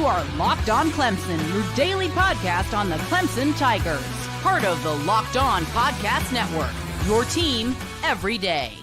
You are Locked On Clemson, your daily podcast on the Clemson Tigers. Part of the Locked On Podcast Network, your team every day.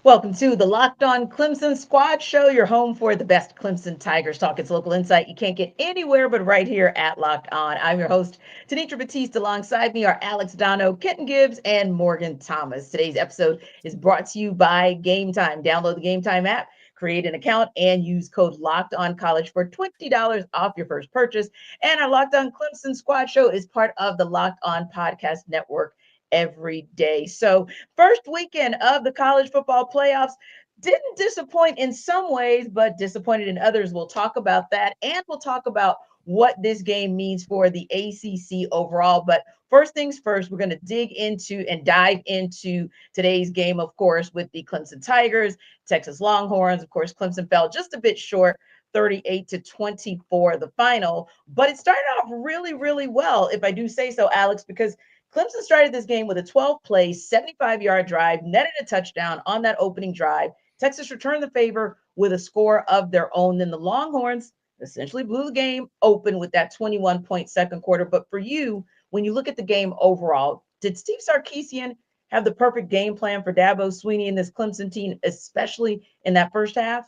Welcome to the Locked On Clemson Squad show, your home for the best Clemson Tigers talk. It's local insight you can't get anywhere but right here at Locked On. I'm your host, Tenitra Batiste. Alongside me are Alex Donno, Kenton Gibbs, and Morgan Thomas. Today's episode is brought to you by Game Time. Download the Game Time app, create an account, and use code Locked On College for $20 off your first purchase. And our Locked On Clemson Squad show is part of the Locked On Podcast Network every day. So first weekend of the college football playoffs didn't disappoint in some ways, but disappointed in others. We'll talk about that, and we'll talk about what this game means for the ACC overall. But first things first, we're going to dig into and dive into today's game, of course, with the Clemson Tigers, Texas Longhorns. Of course, Clemson fell just a bit short, 38-24, the final, but it started off really, really well, if I do say so, Alex, because Clemson started this game with a 12-play, 75-yard drive, netted a touchdown on that opening drive. Texas returned the favor with a score of their own. Then the Longhorns essentially blew the game open with that 21-point second quarter. But for you, when you look at the game overall, did Steve Sarkisian have the perfect game plan for Dabo Swinney and this Clemson team, especially in that first half?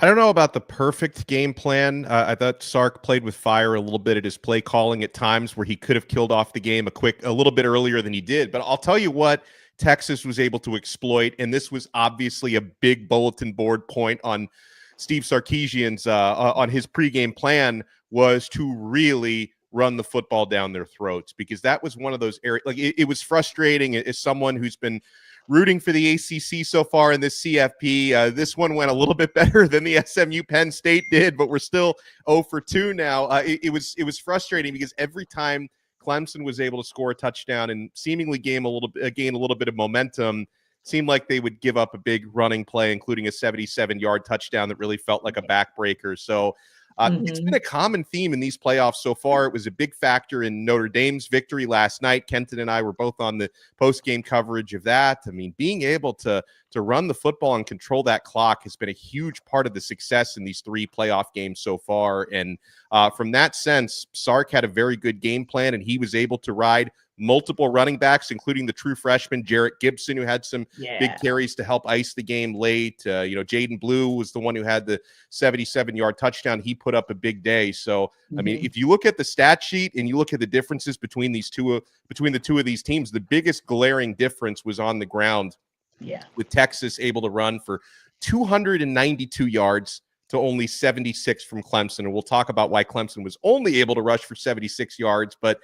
I don't know about the perfect game plan. I thought Sark played with fire a little bit at his play calling at times where he could have killed off the game a little bit earlier than he did. But I'll tell you what Texas was able to exploit, and this was obviously a big bulletin board point on Steve Sarkisian's on his pregame plan, was to really run the football down their throats, because that was one of those areas. Like it was frustrating as someone who's been rooting for the ACC so far in this CFP. This one went a little bit better than the SMU Penn State did, but we're still 0-for-2 now. It was frustrating because every time Clemson was able to score a touchdown and seemingly gain a little bit of momentum, seemed like they would give up a big running play, including a 77-yard touchdown that really felt like a backbreaker. So it's been a common theme in these playoffs so far. It was a big factor in Notre Dame's victory last night. Kenton and I were both on the post-game coverage of that. I mean, being able to run the football and control that clock has been a huge part of the success in these three playoff games so far. And from that sense, Sark had a very good game plan, and he was able to ride multiple running backs, including the true freshman Jarrett Gibson, who had some big carries to help ice the game late. Jaden Blue was the one who had the 77-yard touchdown. He put up a big day. So, I mean, if you look at the stat sheet and you look at the differences between the two of these teams, the biggest glaring difference was on the ground. With Texas able to run for 292 yards to only 76 from Clemson. And we'll talk about why Clemson was only able to rush for 76 yards. But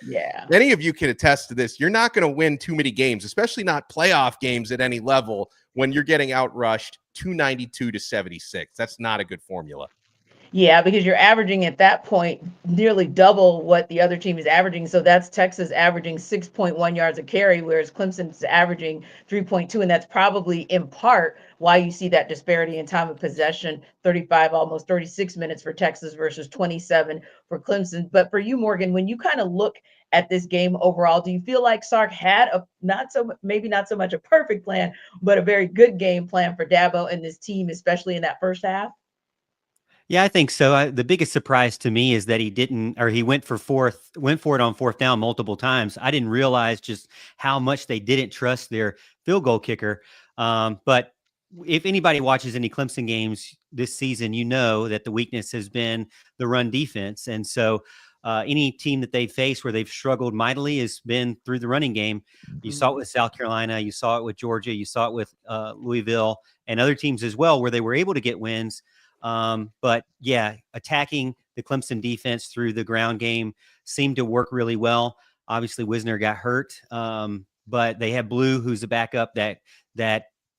many of you can attest to this. You're not going to win too many games, especially not playoff games at any level, when you're getting outrushed 292-76. That's not a good formula. Yeah, because you're averaging at that point nearly double what the other team is averaging. So that's Texas averaging 6.1 yards a carry, whereas Clemson's averaging 3.2. And that's probably in part why you see that disparity in time of possession, 35, almost 36 minutes for Texas versus 27 for Clemson. But for you, Morgan, when you kind of look at this game overall, do you feel like Sark had maybe not so much a perfect plan, but a very good game plan for Dabo and this team, especially in that first half? Yeah, I think so. The biggest surprise to me is that he went for it on fourth down multiple times. I didn't realize just how much they didn't trust their field goal kicker. But if anybody watches any Clemson games this season, you know that the weakness has been the run defense. And so any team that they've faced where they've struggled mightily has been through the running game. You saw it with South Carolina. You saw it with Georgia. You saw it with Louisville and other teams as well, where they were able to get wins. But yeah, attacking the Clemson defense through the ground game seemed to work really well. Obviously, Wisner got hurt, but they had Blue, who's a backup that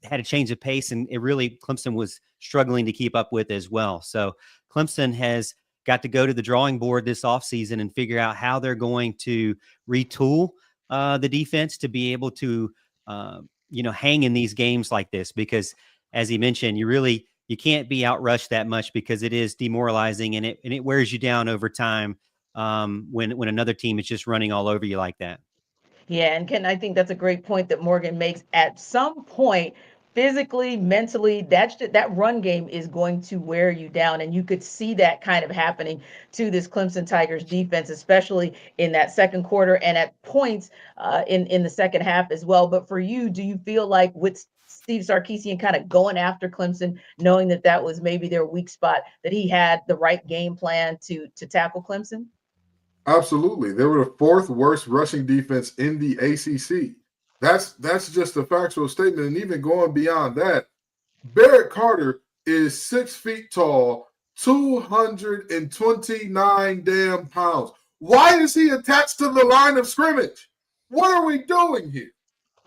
had a change of pace, and Clemson was struggling to keep up with as well. So Clemson has got to go to the drawing board this offseason and figure out how they're going to retool the defense to be able to, hang in these games like this, because as he mentioned, you can't be outrushed that much, because it is demoralizing and it wears you down over time when another team is just running all over you like that. Yeah, and Ken, I think that's a great point that Morgan makes. At some point, physically, mentally, that run game is going to wear you down. And you could see that kind of happening to this Clemson Tigers defense, especially in that second quarter and at points in the second half as well. But for you, do you feel like with Steve Sarkisian kind of going after Clemson, knowing that that was maybe their weak spot, that he had the right game plan to tackle Clemson? Absolutely. They were the fourth worst rushing defense in the ACC. That's just a factual statement. And even going beyond that, Barrett Carter is 6 feet tall, 229 damn pounds. Why is he attached to the line of scrimmage? What are we doing here?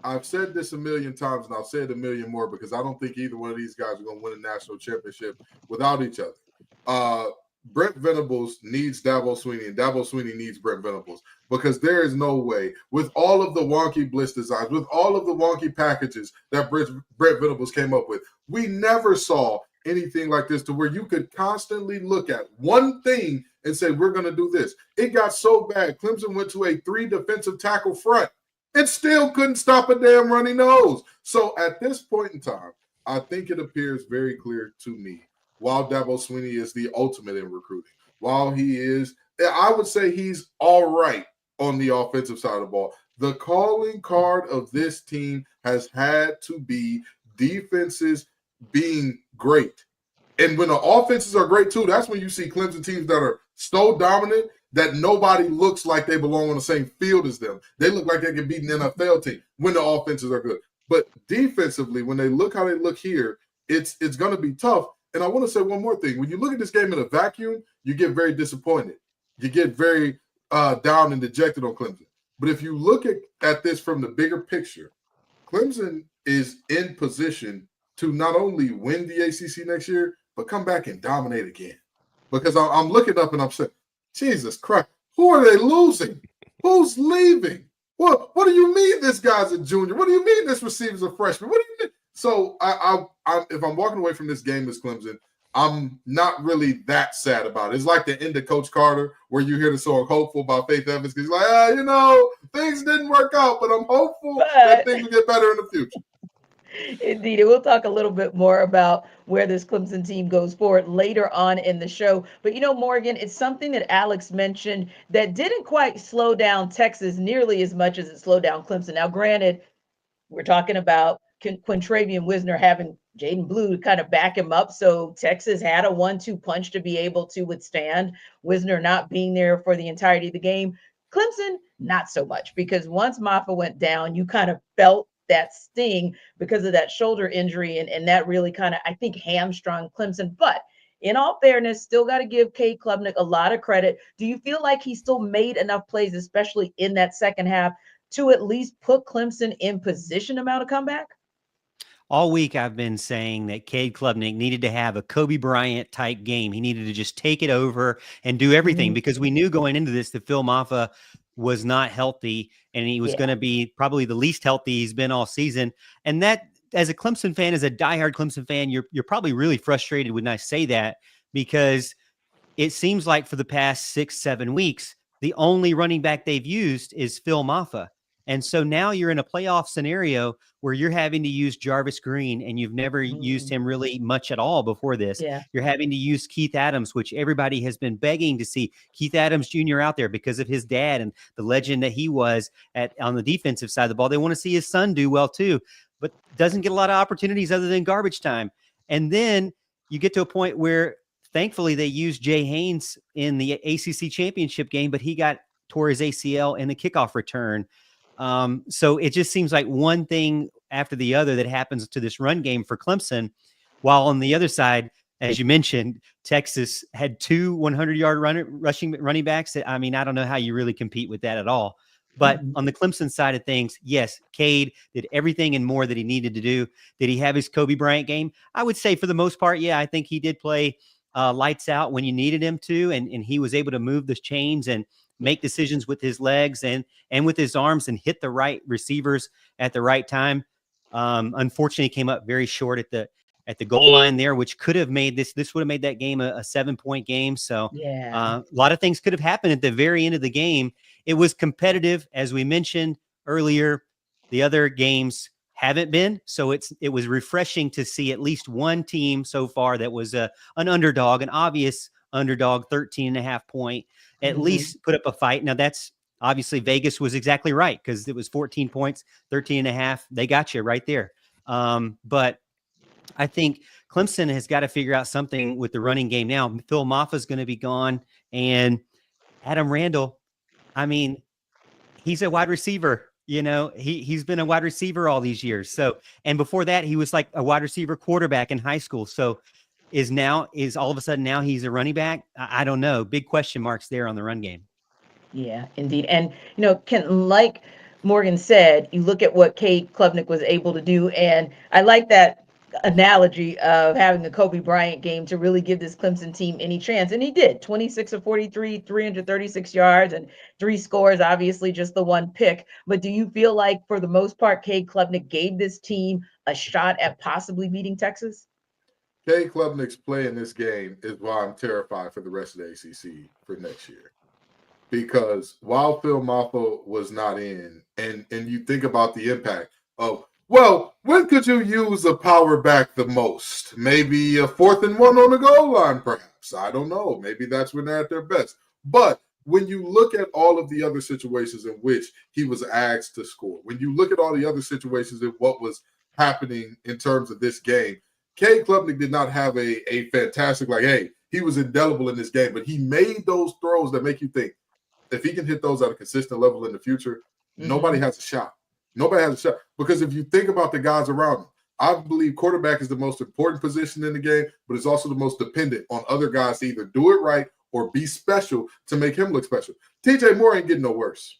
I've said this a million times, and I'll say it a million more because I don't think either one of these guys are going to win a national championship without each other. Brent Venables needs Dabo Swinney, and Dabo Swinney needs Brent Venables, because there is no way, with all of the wonky blitz designs, with all of the wonky packages that Brent Venables came up with, we never saw anything like this to where you could constantly look at one thing and say, we're going to do this. It got so bad, Clemson went to a 3 defensive tackle front and still couldn't stop a damn runny nose. So at this point in time, I think it appears very clear to me, while Dabo Swinney is the ultimate in recruiting, while he is, I would say he's all right on the offensive side of the ball, the calling card of this team has had to be defenses being great. And when the offenses are great too, that's when you see Clemson teams that are so dominant that nobody looks like they belong on the same field as them. They look like they can beat an NFL team when the offenses are good. But defensively, when they look how they look here, it's going to be tough. And I want to say one more thing. When you look at this game in a vacuum, you get very disappointed. You get very down and dejected on Clemson. But if you look at this from the bigger picture, Clemson is in position to not only win the ACC next year, but come back and dominate again. Because I'm looking up and I'm saying, Jesus Christ, who are they losing? Who's leaving? What do you mean this guy's a junior? What do you mean this receiver's a freshman? What do you mean? So if I'm walking away from this game as Clemson, I'm not really that sad about it. It's like the end of Coach Carter, where you hear the song "Hopeful" by Faith Evans, because he's like, things didn't work out, but I'm hopeful that things will get better in the future. Indeed. And we'll talk a little bit more about where this Clemson team goes forward later on in the show. But, Morgan, it's something that Alex mentioned that didn't quite slow down Texas nearly as much as it slowed down Clemson. Now, granted, we're talking about Quintravian Wisner having Jaden Blue to kind of back him up. So Texas had a 1-2 punch to be able to withstand Wisner not being there for the entirety of the game. Clemson, not so much, because once Maffa went down, you kind of felt that sting because of that shoulder injury. And that really kind of, I think, hamstrung Clemson. But in all fairness, still got to give Cade Klubnik a lot of credit. Do you feel like he still made enough plays, especially in that second half, to at least put Clemson in position to mount a comeback? All week I've been saying that Cade Klubnik needed to have a Kobe Bryant type game. He needed to just take it over and do everything, because we knew going into this that Phil Maffa was not healthy, and he was going to be probably the least healthy he's been all season. And that, as a Clemson fan, as a diehard Clemson fan, you're probably really frustrated when I say that, because it seems like for the past 6-7 weeks, the only running back they've used is Phil Maffa. And so now you're in a playoff scenario where you're having to use Jarvis Green, and you've never used him really much at all before this. Yeah. You're having to use Keith Adams, which everybody has been begging to see Keith Adams Jr. out there because of his dad and the legend that he was on the defensive side of the ball. They want to see his son do well too, but doesn't get a lot of opportunities other than garbage time. And then you get to a point where thankfully they used Jay Haynes in the ACC championship game, but he tore his ACL in the kickoff return. So it just seems like one thing after the other that happens to this run game for Clemson, while on the other side, as you mentioned, Texas had 2 100-yard running backs. I mean, I don't know how you really compete with that at all. But on the Clemson side of things, yes, Cade did everything and more that he needed to do. Did he have his Kobe Bryant game? I would say for the most part, yeah, I think he did play lights out when you needed him to, and he was able to move the chains and make decisions with his legs and with his arms and hit the right receivers at the right time. Unfortunately, he came up very short at the goal line there, which could have made this would have made that game a 7-point game. So a lot of things could have happened at the very end of the game. It was competitive, as we mentioned earlier. The other games haven't been. So it was refreshing to see at least one team so far that was an underdog, an obvious underdog, 13.5 point, at least put up a fight. Now that's obviously Vegas was exactly right because it was 14 points, 13.5. They got you right there. But I think Clemson has got to figure out something with the running game now. Phil Maffa's going to be gone, and Adam Randall, I mean, he's a wide receiver. You know, he's been a wide receiver all these years. So, and before that, he was like a wide receiver quarterback in high school. So is all of a sudden now he's a running back? I don't know. Big question marks there on the run game. Yeah, indeed. And, Kenton, like Morgan said, you look at what Cade Klubnik was able to do. And I like that analogy of having a Kobe Bryant game to really give this Clemson team any chance. And he did 26 of 43, 336 yards and 3 scores, obviously just the 1 pick. But do you feel like for the most part, Cade Klubnik gave this team a shot at possibly beating Texas? Cade Klubnik's play in this game is why I'm terrified for the rest of the ACC for next year. Because while Phil Maffa was not in, and you think about the impact of, well, when could you use a power back the most? Maybe a 4th and 1 on the goal line, perhaps. I don't know. Maybe that's when they're at their best. But when you look at all of the other situations in which he was asked to score, when you look at all the other situations and what was happening in terms of this game, Cade Klubnik did not have a fantastic, he was indelible in this game, but he made those throws that make you think, if he can hit those at a consistent level in the future, nobody has a shot. Nobody has a shot. Because if you think about the guys around him, I believe quarterback is the most important position in the game, but it's also the most dependent on other guys to either do it right or be special to make him look special. TJ Moore ain't getting no worse.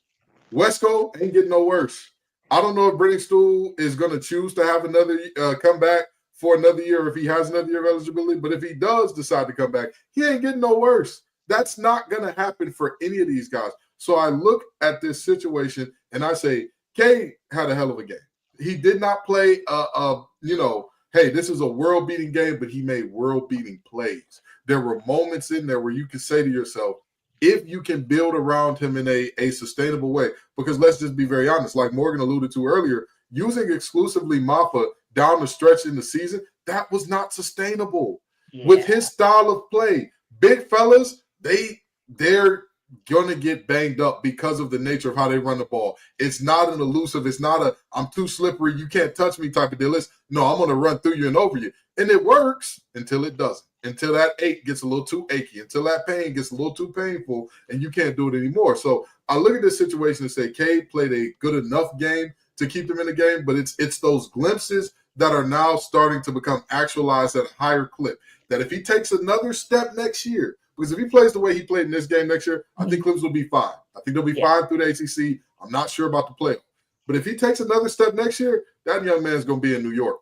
Wesco ain't getting no worse. I don't know if Brennan Stool is going to choose to have another come back for another year, if he has another year of eligibility. But if he does decide to come back, he ain't getting no worse. That's not going to happen for any of these guys. So I look at this situation and I say, Cade had a hell of a game. He did not play, hey, this is a world-beating game, but he made world-beating plays. There were moments in there where you can say to yourself, if you can build around him in a sustainable way, because let's just be very honest, like Morgan alluded to earlier, using exclusively Maffa down the stretch in the season, that was not sustainable. Yeah. With his style of play, big fellas, they're gonna get banged up because of the nature of how they run the ball. It's not an elusive, it's not a I'm too slippery, you can't touch me type of deal. No, I'm gonna run through you and over you. And it works until it doesn't. Until that ache gets a little too achy, until that pain gets a little too painful and you can't do it anymore. So I look at this situation and say Cade played a good enough game to keep them in the game, but it's those glimpses that are now starting to become actualized at a higher clip. That if he takes another step next year, because if he plays the way he played in this game next year, I think Clemson will be fine. I think they'll be fine through the ACC. I'm not sure about the playoff. But if he takes another step next year, that young man's going to be in New York.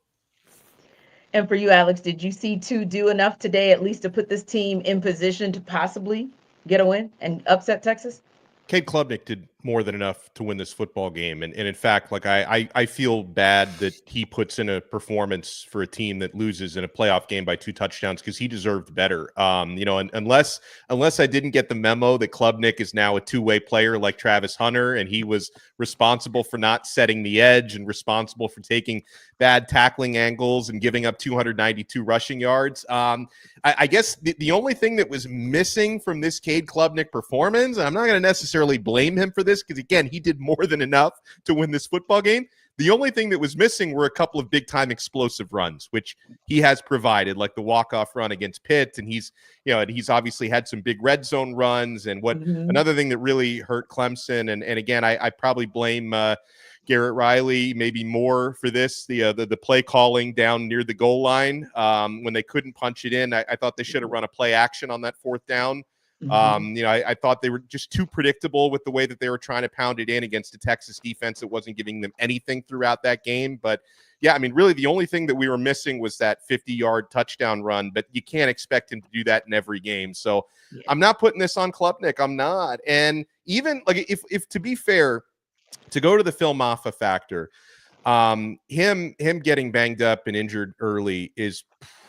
And for you, Alex, did you see two do enough today at least to put this team in position to possibly get a win and upset Texas? Cade Klubnik did more than enough to win this football game. And in fact, like I feel bad that he puts in a performance for a team that loses in a playoff game by 2 touchdowns because he deserved better. And unless I didn't get the memo that Klubnik is now a two-way player like Travis Hunter, and he was responsible for not setting the edge and responsible for taking bad tackling angles and giving up 292 rushing yards. I guess the only thing that was missing from this Cade Klubnik performance, and I'm not going to necessarily blame him for this because, again, he did more than enough to win this football game. The only thing that was missing were a couple of big-time explosive runs, which he has provided, like the walk-off run against Pitt, and he's obviously had some big red zone runs. And another thing that really hurt Clemson, and again, I probably blame Garrett Riley maybe more for this, the play calling down near the goal line when they couldn't punch it in. I thought they should have run a play action on that 4th down. I thought they were just too predictable with the way that they were trying to pound it in against a Texas defense that wasn't giving them anything throughout that game. But yeah, I mean, really the only thing that we were missing was that 50-yard touchdown run, but you can't expect him to do that in every game. So I'm not putting this on Klubnik. I'm not. And even like if to be fair, to go to the Phil Maffa factor, him getting banged up and injured early is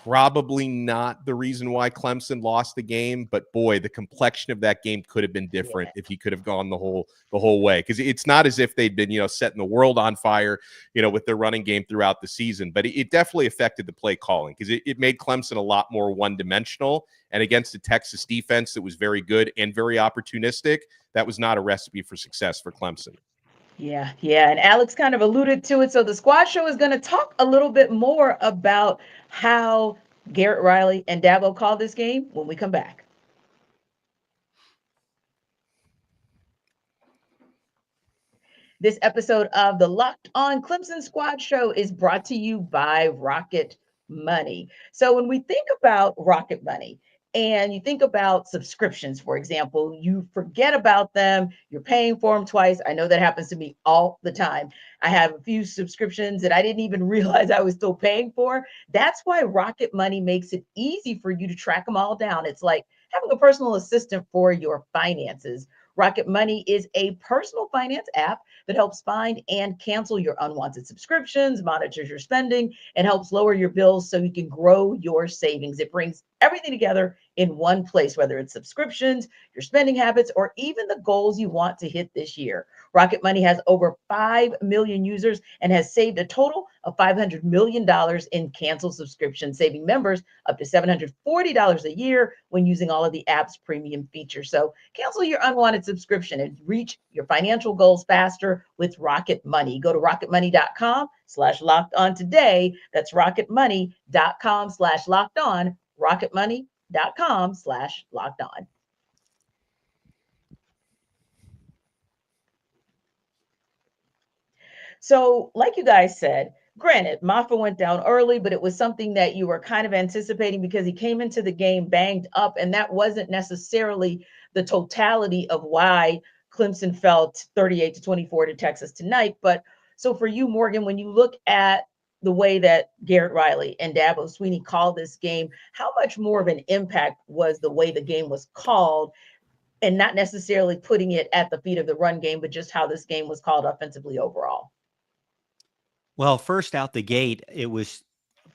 probably not the reason why Clemson lost the game, but boy, the complexion of that game could have been different if he could have gone the whole way. Because it's not as if they'd been, setting the world on fire, with their running game throughout the season. But it definitely affected the play calling because it made Clemson a lot more one-dimensional. And against a Texas defense that was very good and very opportunistic, that was not a recipe for success for Clemson. Yeah. And Alex kind of alluded to it. So the squad show is going to talk a little bit more about how Garrett Riley and Dabo called this game when we come back. This episode of the Locked On Clemson Squad show is brought to you by Rocket Money. So when we think about Rocket Money, and you think about subscriptions, for example, you forget about them. You're paying for them twice. I know that happens to me all the time. I have a few subscriptions that I didn't even realize I was still paying for. That's why Rocket Money makes it easy for you to track them all down. It's like having a personal assistant for your finances. Rocket Money is a personal finance app that helps find and cancel your unwanted subscriptions, monitors your spending, and helps lower your bills so you can grow your savings. It brings everything together in one place, whether it's subscriptions, your spending habits, or even the goals you want to hit this year. Rocket Money has over 5 million users and has saved a total of $500 million in canceled subscriptions, saving members up to $740 a year when using all of the app's premium features. So cancel your unwanted subscription and reach your financial goals faster with Rocket Money. Go to rocketmoney.com/locked-on today. That's rocketmoney.com/locked-on, rocketmoney.com/locked-on. So, like you guys said, granted, Maffa went down early, but it was something that you were kind of anticipating because he came into the game banged up, and that wasn't necessarily the totality of why Clemson fell 38-24 to Texas tonight. But so for you, Morgan, when you look at the way that Garrett Riley and Dabo Swinney called this game, how much more of an impact was the way the game was called, and not necessarily putting it at the feet of the run game, but just how this game was called offensively overall? Well, first out the gate, it was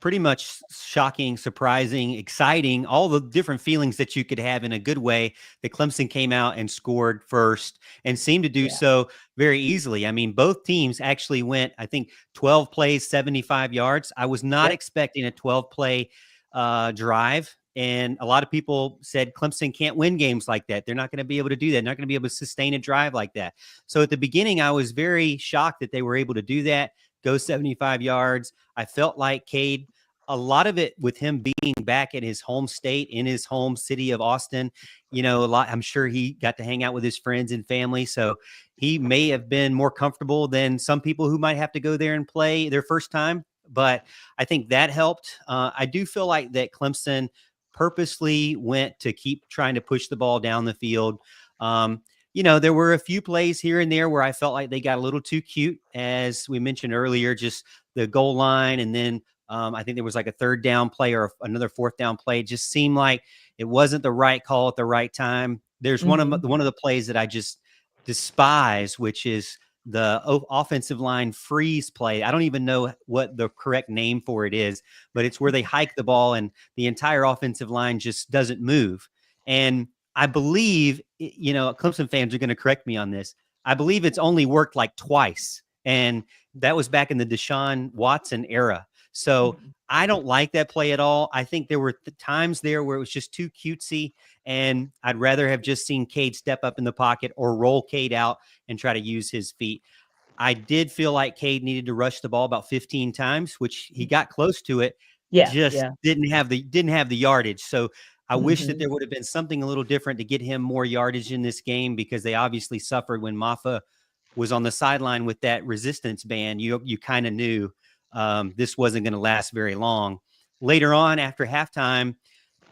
pretty much shocking, surprising, exciting, all the different feelings that you could have in a good way that Clemson came out and scored first and seemed to do so very easily. I mean, both teams actually went, I think, 12 plays, 75 yards. I was not expecting a 12-play drive. And a lot of people said Clemson can't win games like that. They're not going to be able to do that. Not going to be able to sustain a drive like that. So at the beginning, I was very shocked that they were able to do that. Go 75 yards. I felt like Cade, a lot of it with him being back at his home state, in his home city of Austin, I'm sure he got to hang out with his friends and family. So he may have been more comfortable than some people who might have to go there and play their first time. But I think that helped. I do feel like that Clemson purposely went to keep trying to push the ball down the field. There were a few plays here and there where I felt like they got a little too cute, as we mentioned earlier, just the goal line. And then I think there was like a third down play or another fourth down play. It just seemed like it wasn't the right call at the right time. There's one of the plays that I just despise, which is the offensive line freeze play. I don't even know what the correct name for it is, but it's where they hike the ball and the entire offensive line just doesn't move. And I believe, Clemson fans are going to correct me on this. I believe it's only worked like twice. And that was back in the Deshaun Watson era. So I don't like that play at all. I think there were times there where it was just too cutesy. And I'd rather have just seen Cade step up in the pocket or roll Cade out and try to use his feet. I did feel like Cade needed to rush the ball about 15 times, which he got close to it. Didn't have the yardage. So I wish that there would have been something a little different to get him more yardage in this game, because they obviously suffered when Maffa was on the sideline with that resistance band. You kind of knew this wasn't going to last very long. Later on, after halftime,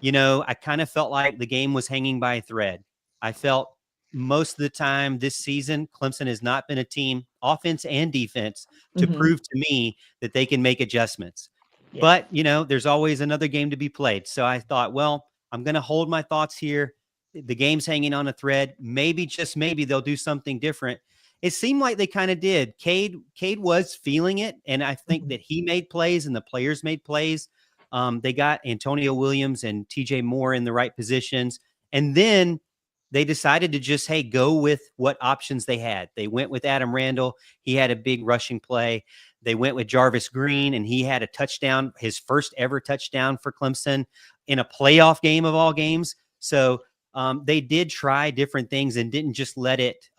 I kind of felt like the game was hanging by a thread. I felt most of the time this season, Clemson has not been a team, offense and defense, to prove to me that they can make adjustments. Yeah. But, there's always another game to be played. So I thought, well, I'm going to hold my thoughts here. The game's hanging on a thread. Maybe, just maybe, they'll do something different. It seemed like they kind of did. Cade was feeling it, and I think that he made plays and the players made plays. They got Antonio Williams and TJ Moore in the right positions. And then they decided to just, hey, go with what options they had. They went with Adam Randall. He had a big rushing play. They went with Jarvis Green, and he had a touchdown, his first ever touchdown for Clemson in a playoff game of all games. So they did try different things and didn't just let it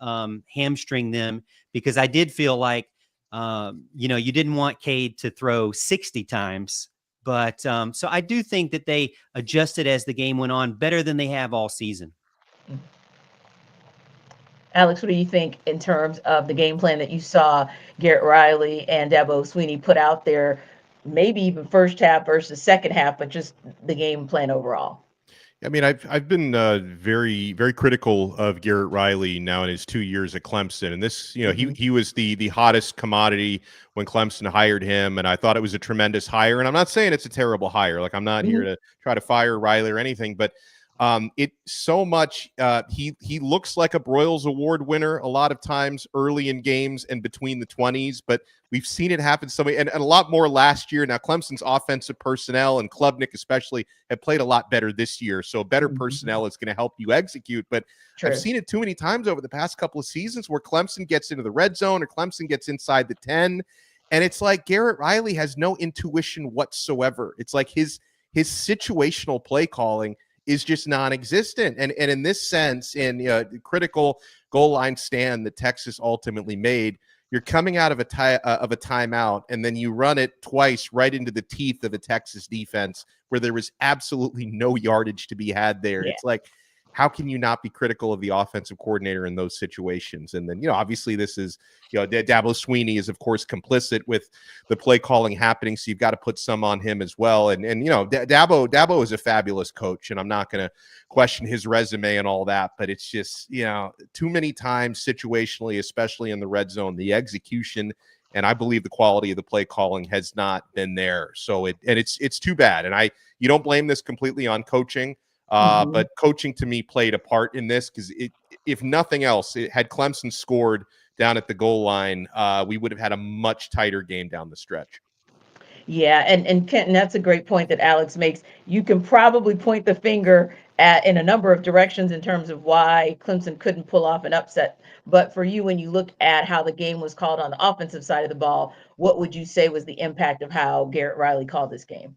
hamstring them, because I did feel like, you didn't want Cade to throw 60 times. But so I do think that they adjusted as the game went on better than they have all season. Alex, what do you think in terms of the game plan that you saw Garrett Riley and Dabo Swinney put out there, maybe even first half versus second half, but just the game plan overall? I mean, I've been very, very critical of Garrett Riley now in his 2 years at Clemson, and this, he was the hottest commodity when Clemson hired him, and I thought it was a tremendous hire. And I'm not saying it's a terrible hire. Like, I'm not here to try to fire Riley or anything, but it so much he looks like a Broyles Award winner a lot of times early in games and between the 20s, but we've seen it happen so many, and a lot more last year. Now Clemson's offensive personnel and Klubnik especially have played a lot better this year, so better personnel is going to help you execute. But I've seen it too many times over the past couple of seasons where Clemson gets into the red zone or Clemson gets inside the 10, and it's like Garrett Riley has no intuition whatsoever. It's like his situational play calling is just non-existent. And in this sense, in the critical goal line stand that Texas ultimately made, you're coming out of a timeout, and then you run it twice right into the teeth of a Texas defense where there was absolutely no yardage to be had there. Yeah. It's like, how can you not be critical of the offensive coordinator in those situations? And then, obviously this is, Dabo Swinney is, of course, complicit with the play calling happening. So you've got to put some on him as well. And Dabo is a fabulous coach, and I'm not going to question his resume and all that, but it's just, too many times situationally, especially in the red zone, the execution, and I believe the quality of the play calling has not been there. So it's too bad. And you don't blame this completely on coaching. But coaching to me played a part in this, because if nothing else, had Clemson scored down at the goal line, we would have had a much tighter game down the stretch. Yeah, and Kenton, that's a great point that Alex makes. You can probably point the finger in a number of directions in terms of why Clemson couldn't pull off an upset. But for you, when you look at how the game was called on the offensive side of the ball, what would you say was the impact of how Garrett Riley called this game?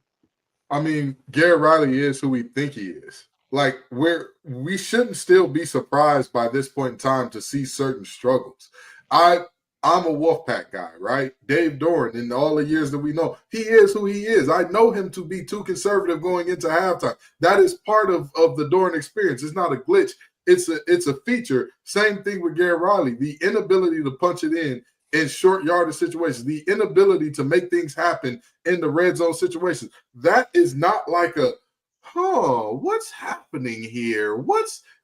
I mean, Garrett Riley is who we think he is. Like, we shouldn't still be surprised by this point in time to see certain struggles. I'm a Wolfpack guy, right? Dave Doran, in all the years that we know, he is who he is. I know him to be too conservative going into halftime. That is part of the Doran experience. It's not a glitch. It's a feature. Same thing with Garrett Riley. The inability to punch it in short yardage situations, the inability to make things happen in the red zone situations. That is not like what's happening here?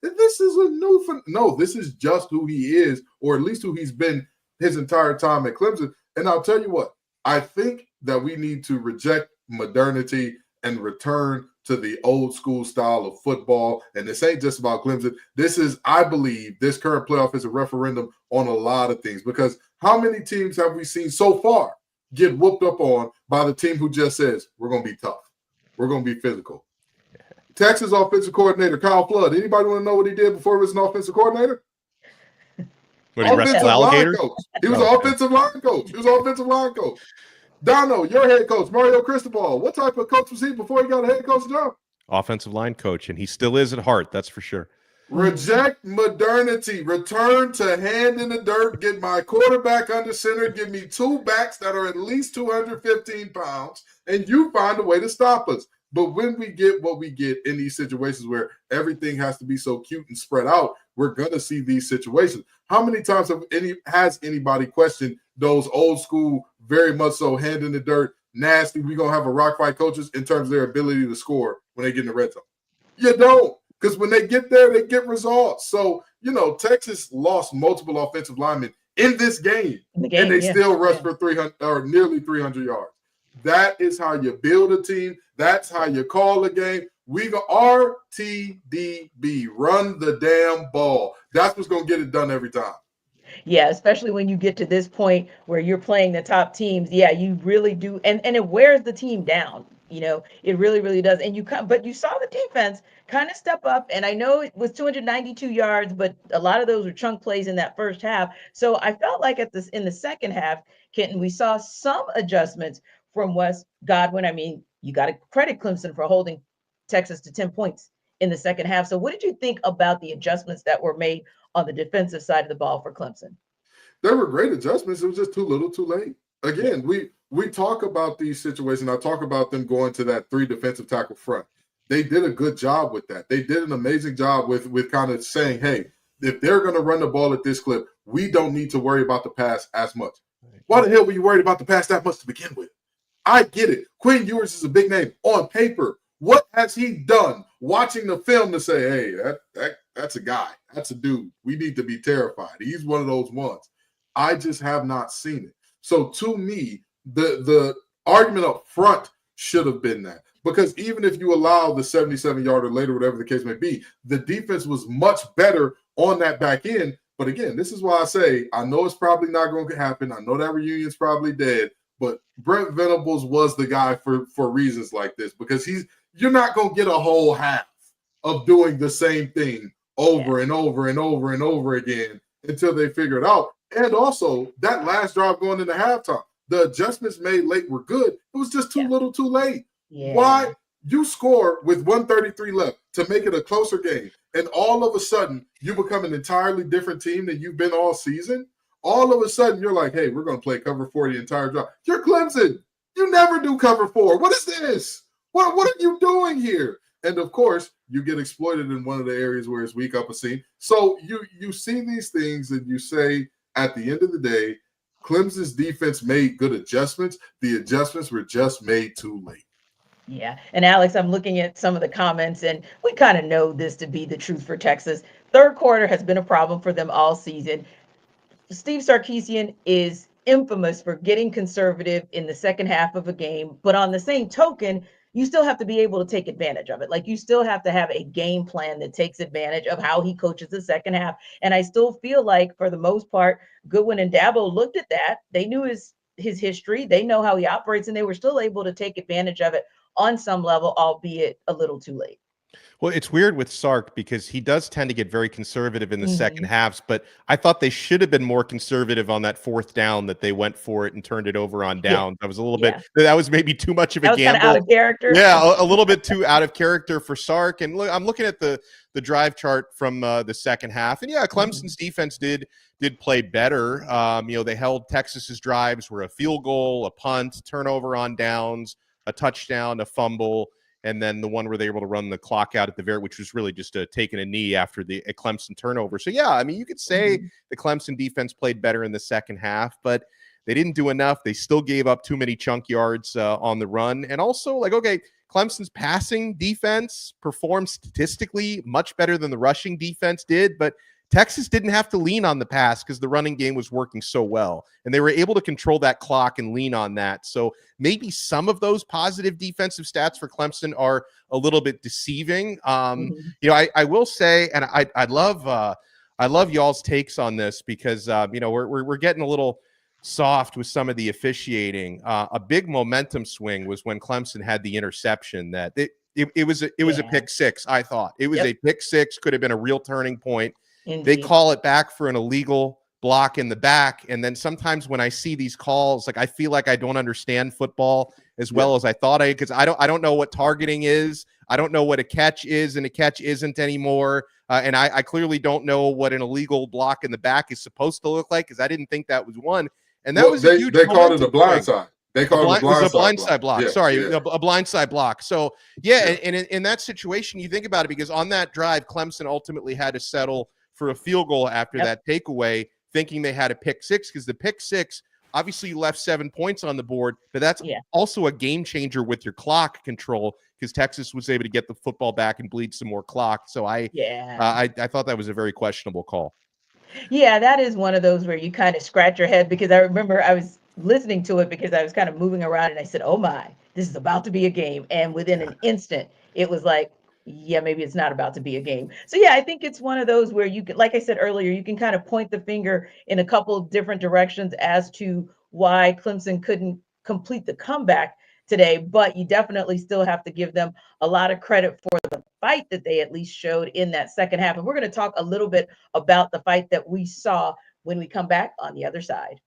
This is a new no, this is just who he is, or at least who he's been his entire time at Clemson. And I'll tell you what, I think that we need to reject modernity and return to the old school style of football. And this ain't just about Clemson. This is, I believe, this current playoff is a referendum on a lot of things, because how many teams have we seen so far get whooped up on by the team who just says, we're going to be tough, we're going to be physical? Texas offensive coordinator Kyle Flood. Anybody want to know what he did before he was an offensive coordinator? What, he wrestled alligators? He was an offensive line coach. Donno, your head coach, Mario Cristobal. What type of coach was he before he got a head coach job? Offensive line coach, and he still is at heart, that's for sure. Reject modernity. Return to hand in the dirt. Get my quarterback under center. Give me two backs that are at least 215 pounds, and you find a way to stop us. But when we get what we get in these situations where everything has to be so cute and spread out, we're going to see these situations. How many times has anybody questioned those old school, very much so hand in the dirt, nasty, we're going to have a rock fight coaches in terms of their ability to score when they get in the red zone? You don't, because when they get there, they get results. So, Texas lost multiple offensive linemen in this game, and they still rushed for 300 or nearly 300 yards. That is how you build a team. That's how you call a game. We go RTDB, run the damn ball. That's what's going to get it done every time. Yeah, especially when you get to this point where you're playing the top teams. Yeah, you really do. And it wears the team down. It really, really does. And but you saw the defense kind of step up. And I know it was 292 yards, but a lot of those were chunk plays in that first half. So I felt like in the second half, Kenton, we saw some adjustments from Wes Godwin. I mean, you got to credit Clemson for holding Texas to 10 points in the second half. So what did you think about the adjustments that were made on the defensive side of the ball for Clemson? There were great adjustments. It was just too little, too late. Again, we talk about these situations. I talk about them going to that 3 defensive tackle front. They did a good job with that. They did an amazing job with kind of saying, hey, if they're going to run the ball at this clip, we don't need to worry about the pass as much. Why the hell were you worried about the pass that much to begin with? I get it. Quinn Ewers is a big name on paper. What has he done watching the film to say, hey, that's a guy. That's a dude. We need to be terrified. He's one of those ones. I just have not seen it. So to me, the argument up front should have been that. Because even if you allow the 77-yarder later, whatever the case may be, the defense was much better on that back end. But again, this is why I say I know it's probably not going to happen. I know that reunion's probably dead. But Brent Venables was the guy for reasons like this, because you're not going to get a whole half of doing the same thing over and over and over and over again until they figure it out. And also, that last drive going into halftime, the adjustments made late were good. It was just too little too late. Yeah. Why? You score with 133 left to make it a closer game, and all of a sudden, you become an entirely different team than you've been all season. All of a sudden, you're like, hey, we're going to play cover 4 the entire drive. You're Clemson. You never do cover 4. What is this? What are you doing here? And, of course, you get exploited in one of the areas where it's weak up a seam. So you see these things and you say, at the end of the day, Clemson's defense made good adjustments. The adjustments were just made too late. Yeah. And Alex, I'm looking at some of the comments, and we kind of know this to be the truth for Texas. Third quarter has been a problem for them all season. Steve Sarkisian is infamous for getting conservative in the second half of a game. But on the same token, you still have to be able to take advantage of it. Like, you still have to have a game plan that takes advantage of how he coaches the second half. And I still feel like, for the most part, Goodwin and Dabo looked at that. They knew his history. They know how he operates, and they were still able to take advantage of it on some level, albeit a little too late. Well, it's weird with Sark because he does tend to get very conservative in the second halves, but I thought they should have been more conservative on that fourth down that they went for it and turned it over on downs. That was a little bit, that was maybe too much of a gamble. Out of character. Yeah, a little bit too out of character for Sark. And look, I'm looking at the drive chart from the second half, and yeah, Clemson's defense did play better. They held Texas's drives were a field goal, a punt, turnover on downs, a touchdown, a fumble, and then the one where they were able to run the clock out at the very, which was really just taking a knee after a Clemson turnover. So, yeah, I mean, you could say the Clemson defense played better in the second half, but they didn't do enough. They still gave up too many chunk yards on the run. And also, Clemson's passing defense performed statistically much better than the rushing defense did, but Texas didn't have to lean on the pass because the running game was working so well, and they were able to control that clock and lean on that. So maybe some of those positive defensive stats for Clemson are a little bit deceiving. I will say, and I love y'all's takes on this because we're getting a little soft with some of the officiating. A big momentum swing was when Clemson had the interception that it was a pick six. I thought it was a pick six, could have been a real turning point. Indeed. They call it back for an illegal block in the back. And then sometimes when I see these calls, I feel like I don't understand football as well as I thought because I don't know what targeting is. I don't know what a catch is and a catch isn't anymore. And I clearly don't know what an illegal block in the back is supposed to look like because I didn't think that was one. And that was a huge they called it a blindside. They called it a blindside block. Sorry, a blindside block. So, and in that situation, you think about it because on that drive, Clemson ultimately had to settle for a field goal after that takeaway, thinking they had a pick six because the pick six obviously left 7 points on the board, but that's also a game changer with your clock control because Texas was able to get the football back and bleed some more clock. So I thought that was a very questionable call. Yeah, that is one of those where you kind of scratch your head because I remember I was listening to it because I was kind of moving around and I said, oh my, this is about to be a game. And within an instant, it was like, yeah, maybe it's not about to be a game. So, yeah, I think it's one of those where you can, like I said earlier, you can kind of point the finger in a couple of different directions as to why Clemson couldn't complete the comeback today, but you definitely still have to give them a lot of credit for the fight that they at least showed in that second half. And we're going to talk a little bit about the fight that we saw when we come back on the other side.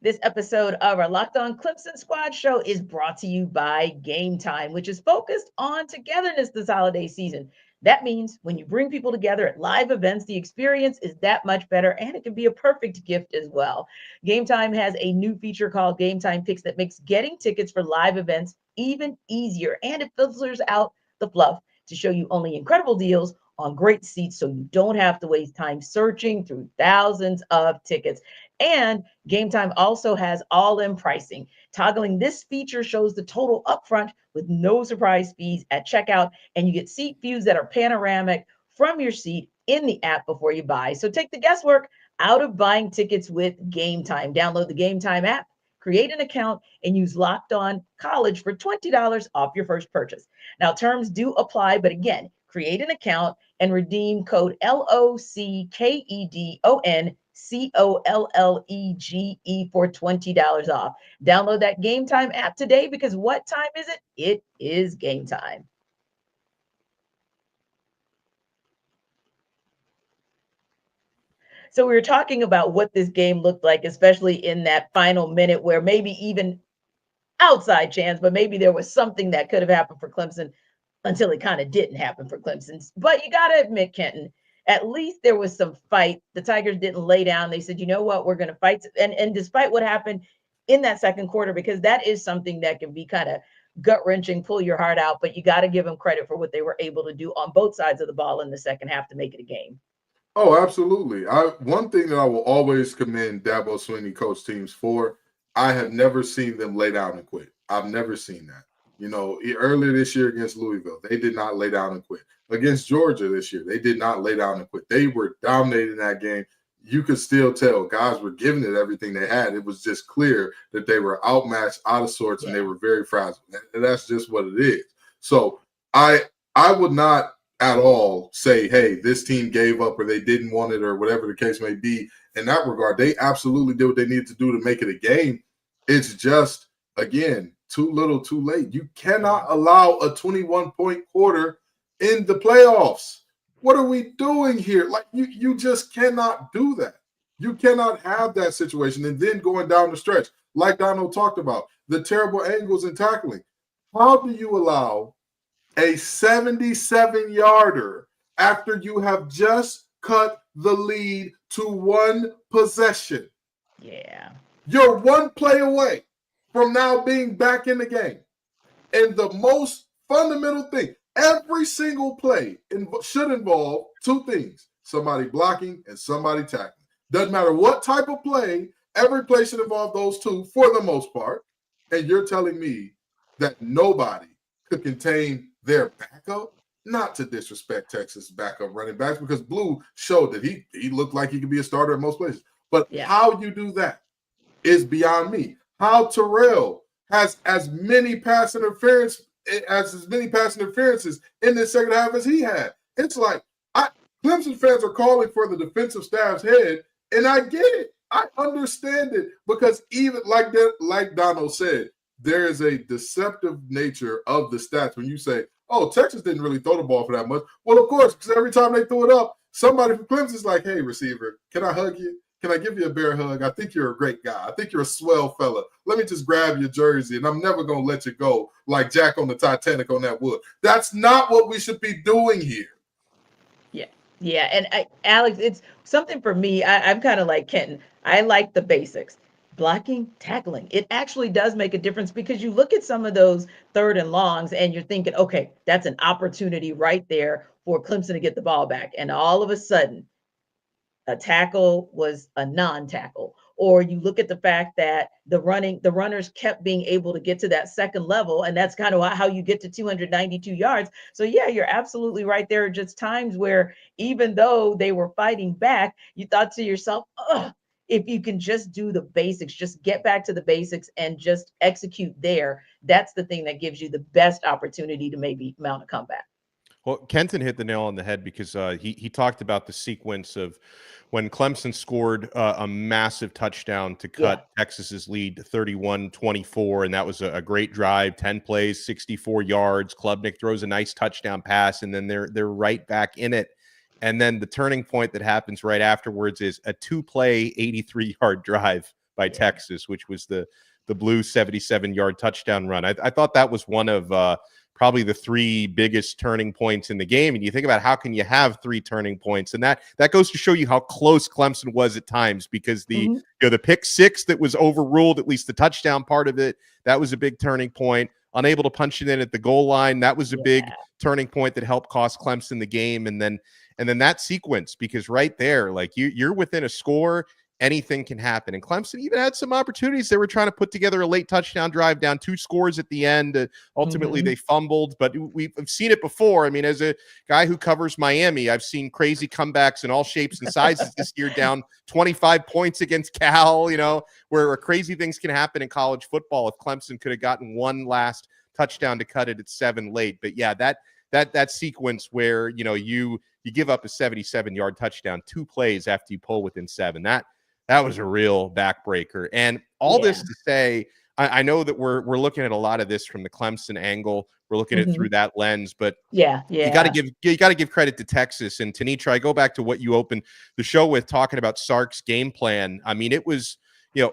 This episode of our Locked On Clemson Squad show is brought to you by Game Time, which is focused on togetherness this holiday season. That means when you bring people together at live events, the experience is that much better, and it can be a perfect gift as well. Game Time has a new feature called Game Time Picks that makes getting tickets for live events even easier, and it filters out the fluff to show you only incredible deals on great seats so you don't have to waste time searching through thousands of tickets. And Game Time also has all-in pricing. Toggling this feature shows the total upfront with no surprise fees at checkout, and you get seat views that are panoramic from your seat in the app before you buy. So take the guesswork out of buying tickets with Game Time. Download the Game Time app, create an account, and use Locked On College for $20 off your first purchase. Now, terms do apply, but again, create an account and redeem code LOCKEDONCOLLEGE for $20 off. Download that Game Time app today, because what time is it? It is game time. So we were talking about what this game looked like, especially in that final minute where maybe even outside chance, but maybe there was something that could have happened for Clemson until it kind of didn't happen for Clemson. But you got to admit, Kenton, at least there was some fight. The Tigers didn't lay down. They said, you know what, we're going to fight. And despite what happened in that second quarter, because that is something that can be kind of gut-wrenching, pull your heart out, but you got to give them credit for what they were able to do on both sides of the ball in the second half to make it a game. Oh, absolutely. One thing that I will always commend Dabo Swinney coach teams for, I have never seen them lay down and quit. I've never seen that. You know, earlier this year against Louisville, they did not lay down and quit. Against Georgia this year, they did not lay down and quit. They were dominating that game. You could still tell guys were giving it everything they had. It was just clear that they were outmatched, out of sorts, and they were very fragile. And that's just what it is. So I would not at all say, hey, this team gave up or they didn't want it or whatever the case may be. In that regard, they absolutely did what they needed to do to make it a game. It's just, again, too little, too late. You cannot allow a 21-point quarter in the playoffs. What are we doing here? Like, you just cannot do that. You cannot have that situation. And then going down the stretch, like Donno talked about, the terrible angles in tackling. How do you allow a 77-yarder after you have just cut the lead to one possession? Yeah. You're one play away from now being back in the game. And the most fundamental thing, every single play should involve two things: somebody blocking and somebody tackling. Doesn't matter what type of play, every play should involve those two for the most part. And you're telling me that nobody could contain their backup? Not to disrespect Texas backup running backs, because Blue showed that he looked like he could be a starter at most places. But how you do that is beyond me. How Terrell has as many pass interferences in this second half as he had. It's like Clemson fans are calling for the defensive staff's head, and I get it. I understand it, because even like Donno said, there is a deceptive nature of the stats when you say, oh, Texas didn't really throw the ball for that much. Well, of course, because every time they throw it up, somebody from Clemson's like, hey, receiver, can I hug you? Can I give you a bear hug? I think you're a great guy. I think you're a swell fella. Let me just grab your jersey, and I'm never going to let you go like Jack on the Titanic on that wood. That's not what we should be doing here. Yeah. And Alex, it's something for me. I'm kind of like Kenton. I like the basics. Blocking, tackling. It actually does make a difference, because you look at some of those third and longs and you're thinking, okay, that's an opportunity right there for Clemson to get the ball back. And all of a sudden, a tackle was a non-tackle. Or you look at the fact that the runners kept being able to get to that second level, and that's kind of how you get to 292 yards. So yeah, you're absolutely right. There are just times where, even though they were fighting back, you thought to yourself, if you can just do the basics, just get back to the basics and just execute there, that's the thing that gives you the best opportunity to maybe mount a comeback. Well, Kenton hit the nail on the head because he talked about the sequence of when Clemson scored a massive touchdown to cut Texas's lead to 31-24, and that was a great drive, 10 plays, 64 yards. Klubnik throws a nice touchdown pass, and then they're right back in it. And then the turning point that happens right afterwards is a 2-play, 83-yard drive by Texas, which was the blue 77-yard touchdown run. I thought that was one of probably the 3 biggest turning points in the game. And you think about how can you have 3 turning points, and that goes to show you how close Clemson was at times, because the the pick 6 that was overruled, at least the touchdown part of it, that was a big turning point. Unable to punch it in at the goal line, that was a big turning point that helped cost Clemson the game. And then that sequence, because right there, like you're within a score, anything can happen. And Clemson even had some opportunities. They were trying to put together a late touchdown drive, down 2 scores at the end. Ultimately, they fumbled, but we've seen it before. I mean, as a guy who covers Miami, I've seen crazy comebacks in all shapes and sizes this year, down 25 points against Cal, where crazy things can happen in college football. If Clemson could have gotten one last touchdown to cut it at 7 late. But yeah, that sequence where, you give up a 77-yard touchdown 2 plays after you pull within 7, that was a real backbreaker. And all this to say, I know that we're looking at a lot of this from the Clemson angle. We're looking at it through that lens, but you got to give credit to Texas. And Tenitra, I go back to what you opened the show with, talking about Sark's game plan. I mean, it was,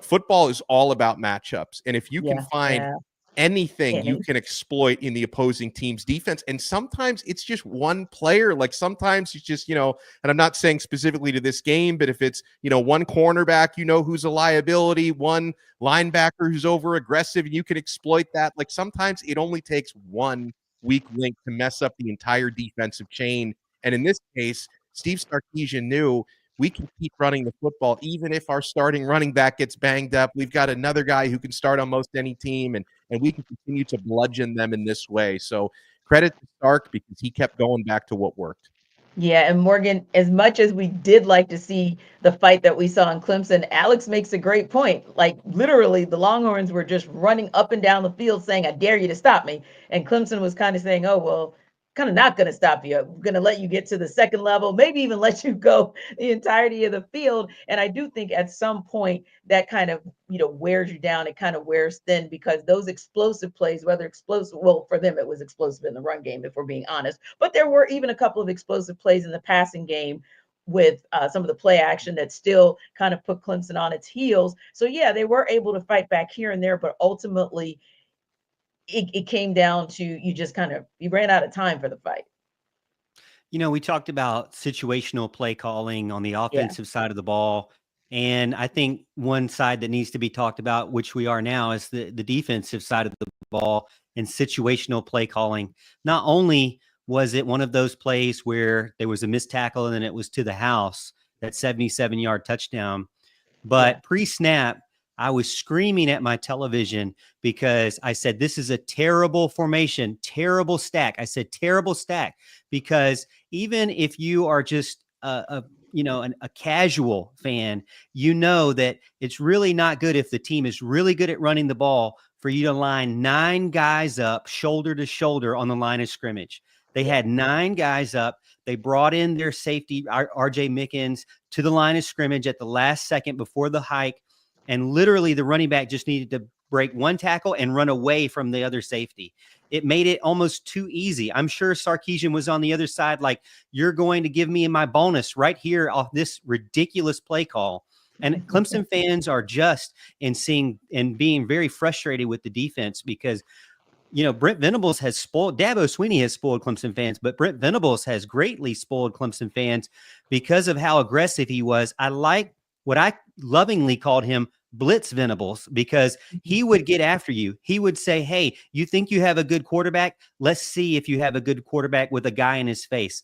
football is all about matchups, and if you can find anything you can exploit in the opposing team's defense. And sometimes it's just one player. Like sometimes it's just, and I'm not saying specifically to this game, but if it's, one cornerback, who's a liability, one linebacker who's over aggressive, and you can exploit that. Like sometimes it only takes one weak link to mess up the entire defensive chain. And in this case, Steve Sarkisian knew we can keep running the football even if our starting running back gets banged up. We've got another guy who can start on most any team, and we can continue to bludgeon them in this way. So credit to Sark, because he kept going back to what worked. Yeah, and Morgan, as much as we did like to see the fight that we saw in Clemson, Alex makes a great point. Like literally, the Longhorns were just running up and down the field saying, "I dare you to stop me." And Clemson was kind of saying, "Oh, well, kind of not going to stop you. I'm going to let you get to the second level, maybe even let you go the entirety of the field." And I do think at some point that kind of, wears you down. It kind of wears thin, because those explosive plays, whether explosive, well, for them, it was explosive in the run game, if we're being honest, but there were even a couple of explosive plays in the passing game with some of the play action that still kind of put Clemson on its heels. So yeah, they were able to fight back here and there, but ultimately it came down to you ran out of time for the fight. We talked about situational play calling on the offensive side of the ball. And I think one side that needs to be talked about, which we are now, is the defensive side of the ball and situational play calling. Not only was it one of those plays where there was a missed tackle and then it was to the house, that 77-yard touchdown, but pre-snap, I was screaming at my television because I said, this is a terrible formation, terrible stack. I said, terrible stack, because even if you are just a casual fan, that it's really not good if the team is really good at running the ball for you to line 9 guys up shoulder to shoulder on the line of scrimmage. They had 9 guys up. They brought in their safety, RJ Mickens, to the line of scrimmage at the last second before the hike. And literally the running back just needed to break one tackle and run away from the other safety. It made it almost too easy. I'm sure Sarkisian was on the other side, like, you're going to give me my bonus right here off this ridiculous play call. And Clemson fans are just being very frustrated with the defense, because Brent Venables has spoiled, Dabo Swinney has spoiled Clemson fans, but Brent Venables has greatly spoiled Clemson fans because of how aggressive he was. I like what I lovingly called him Blitz Venables, because he would get after you. He would say, hey, you think you have a good quarterback? Let's see if you have a good quarterback with a guy in his face.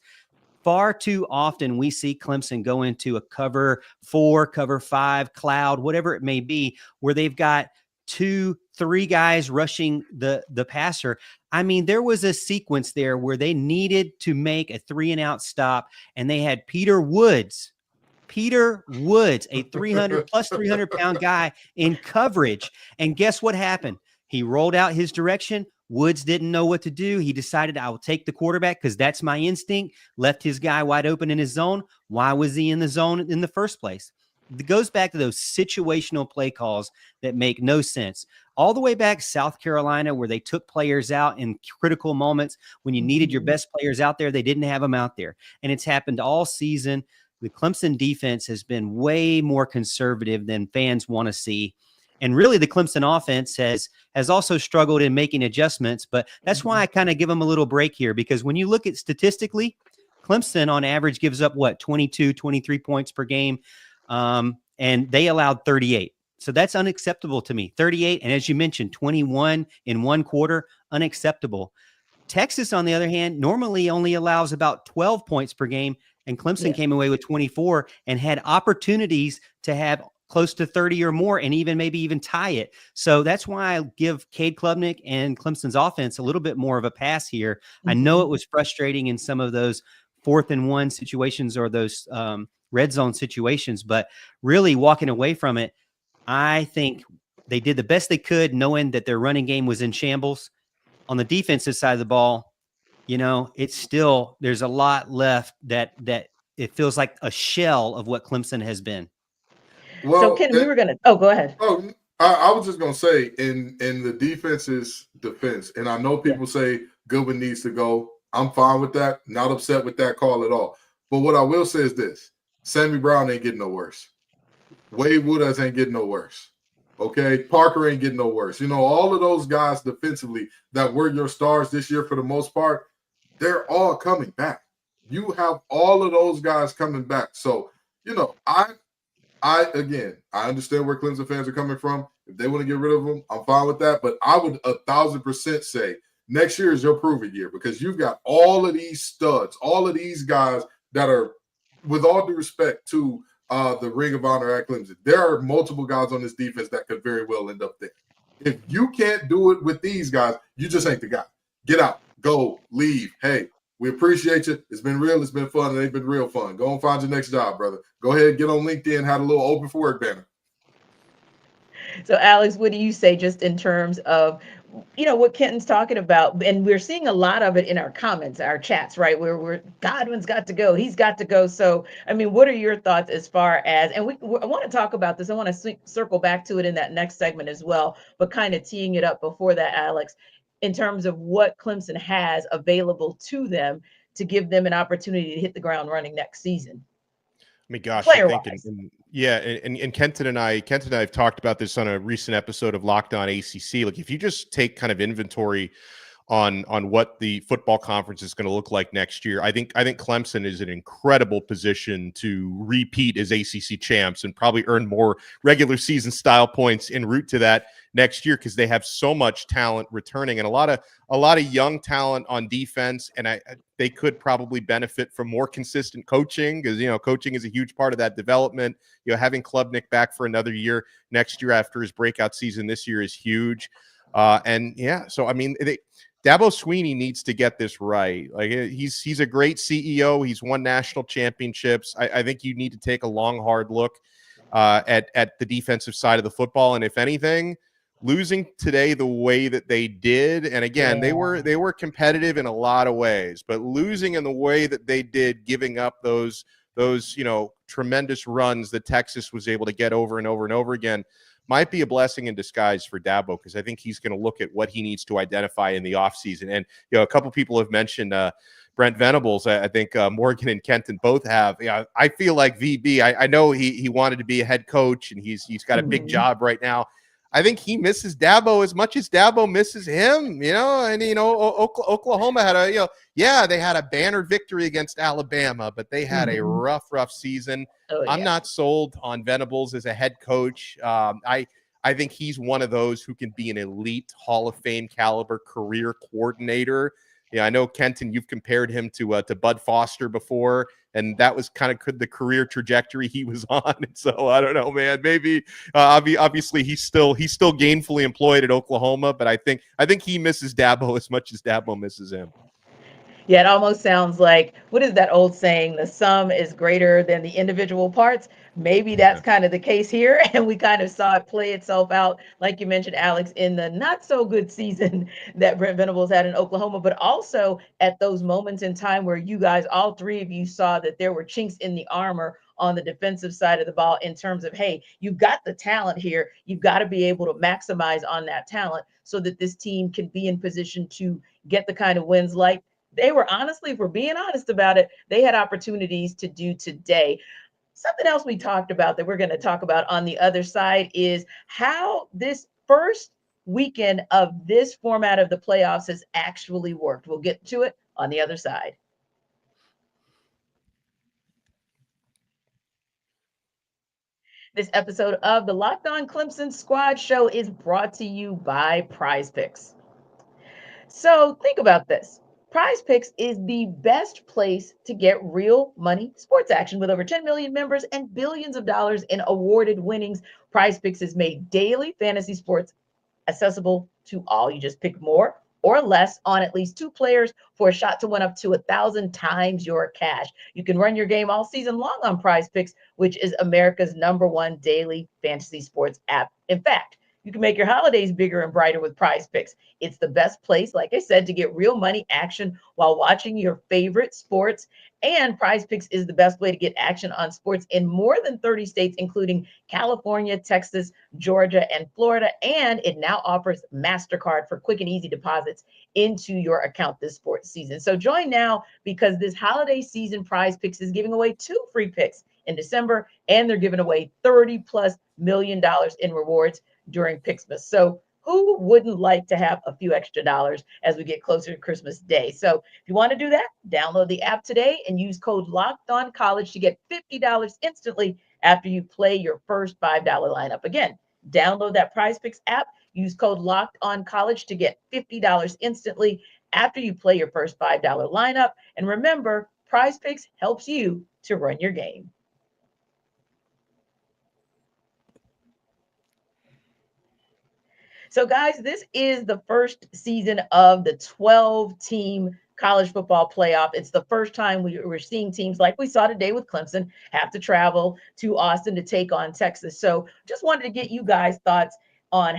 Far too often we see Clemson go into a cover 4, cover 5, cloud, whatever it may be, where they've got 2, 3 guys rushing the passer. I mean, there was a sequence there where they needed to make a 3-and-out stop, and they had Peter Woods, a 300-pound guy in coverage. And guess what happened? He rolled out his direction. Woods didn't know what to do. He decided, I will take the quarterback because that's my instinct. Left his guy wide open in his zone. Why was he in the zone in the first place? It goes back to those situational play calls that make no sense. All the way back South Carolina, where they took players out in critical moments when you needed your best players out there, they didn't have them out there. And it's happened all season. The Clemson defense has been way more conservative than fans want to see. And really, the Clemson offense has also struggled in making adjustments. But that's why I kind of give them a little break here, because when you look at statistically, Clemson on average gives up 22, 23 points per game. And they allowed 38. So that's unacceptable to me. 38. And as you mentioned, 21 in one quarter, unacceptable. Texas, on the other hand, normally only allows about 12 points per game. And Clemson came away with 24 and had opportunities to have close to 30 or more and maybe even tie it. So that's why I give Cade Klubnik and Clemson's offense a little bit more of a pass here. I know it was frustrating in some of those 4th and 1 situations or those red zone situations, but really walking away from it, I think they did the best they could, knowing that their running game was in shambles. On the defensive side of the ball, it's still, there's a lot left that it feels like a shell of what Clemson has been. Well, so Ken, go ahead. Oh, I was just going to say, in the defense's defense, and I know people say Goodwin needs to go. I'm fine with that. Not upset with that call at all. But what I will say is this. Sammy Brown ain't getting no worse. Wade Woodaz ain't getting no worse. Okay? Parker ain't getting no worse. All of those guys defensively that were your stars this year for the most part, they're all coming back. You have all of those guys coming back. So, I understand where Clemson fans are coming from. If they want to get rid of them, I'm fine with that. But I would 1,000% say next year is your prove-it year, because you've got all of these studs, all of these guys that are, with all due respect to the Ring of Honor at Clemson, there are multiple guys on this defense that could very well end up there. If you can't do it with these guys, you just ain't the guy. Get out, go, leave. Hey, we appreciate you. It's been real. It's been fun. It ain't been real fun. Go and find your next job, brother. Go ahead, get on LinkedIn, have a little open for work banner. So, Alex, what do you say just in terms of, what Kenton's talking about? And we're seeing a lot of it in our comments, our chats, right? Where Godwin's got to go. He's got to go. So, what are your thoughts as far as, and I want to talk about this. I want to circle back to it in that next segment as well, but kind of teeing it up before that, Alex, in terms of what Clemson has available to them to give them an opportunity to hit the ground running next season. Gosh, I think, and Kenton and I have talked about this on a recent episode of Locked On ACC. Like, if you just take kind of inventory on what the football conference is going to look like next year, I think Clemson is in an incredible position to repeat as ACC champs and probably earn more regular season style points en route to that next year, because they have so much talent returning and a lot of young talent on defense, and they could probably benefit from more consistent coaching, because coaching is a huge part of that development. Having Klubnik back for another year next year after his breakout season this year is huge. So Dabo Swinney needs to get this right. Like, he's a great CEO. He's won national championships. I think you need to take a long, hard look at the defensive side of the football. And if anything, losing today the way that they did, and again, they were competitive in a lot of ways, but losing in the way that they did, giving up those tremendous runs that Texas was able to get over and over and over again, might be a blessing in disguise for Dabo, because I think he's going to look at what he needs to identify in the offseason. And a couple people have mentioned Brent Venables. I think Morgan and Kenton both have. I feel like VB. I know he wanted to be a head coach, and he's got a big job right now. I think he misses Dabo as much as Dabo misses him, Oklahoma had they had a banner victory against Alabama, but they had a rough season. I'm not sold on Venables as a head coach. I think he's one of those who can be an elite Hall of Fame caliber career coordinator. I know, Kenton, you've compared him to Bud Foster before, and that was kind of the career trajectory he was on. And so I don't know, man. Maybe obviously he's still gainfully employed at Oklahoma, but I think he misses Dabo as much as Dabo misses him. Yeah, it almost sounds like, what is that old saying? The sum is greater than the individual parts. maybe that's kind of the case here. And we kind of saw it play itself out, like you mentioned, Alex, in the not so good season that Brent Venables had in Oklahoma, but also at those moments in time where you guys, all three of you, saw that there were chinks in the armor on the defensive side of the ball in terms of, hey, you've got the talent here. You've got to be able to maximize on that talent so that this team can be in position to get the kind of wins like they were, honestly, if we're being honest about it, they had opportunities to do today. Something else we talked about that we're going to talk about on the other side is how this first weekend of this format of the playoffs has actually worked. We'll get to it on the other side. This episode of the Locked On Clemson Squad show is brought to you by Prize Picks. So think about this. Prize Picks is the best place to get real money sports action with over 10 million members and billions of dollars in awarded winnings. Prize Picks has made daily fantasy sports accessible to all. You just pick more or less on at least two players for a shot to win up to 1,000 times your cash. You can run your game all season long on Prize Picks, which is America's #1 daily fantasy sports app. In fact, you can make your holidays bigger and brighter with Prize Picks. It's the best place, like I said, to get real money action while watching your favorite sports. And Prize Picks is the best way to get action on sports in more than 30 states, including California, Texas, Georgia, and Florida. And it now offers MasterCard for quick and easy deposits into your account this sports season. So join now, because this holiday season, Prize Picks is giving away 2 free picks in December, and they're giving away $30+ million in rewards during Pixmas. So who wouldn't like to have a few extra dollars as we get closer to Christmas Day? So if you want to do that, download the app today and use code LOCKEDONCollege to get $50 instantly after you play your first $5 lineup. Again, download that Prize Picks app, use code LOCKEDONCollege to get $50 instantly after you play your first $5 lineup. And remember, Prize Picks helps you to run your game. So, guys, this is the first season of the 12-team college football playoff. It's the first time we're seeing teams like we saw today with Clemson have to travel to Austin to take on Texas. So just wanted to get you guys' thoughts on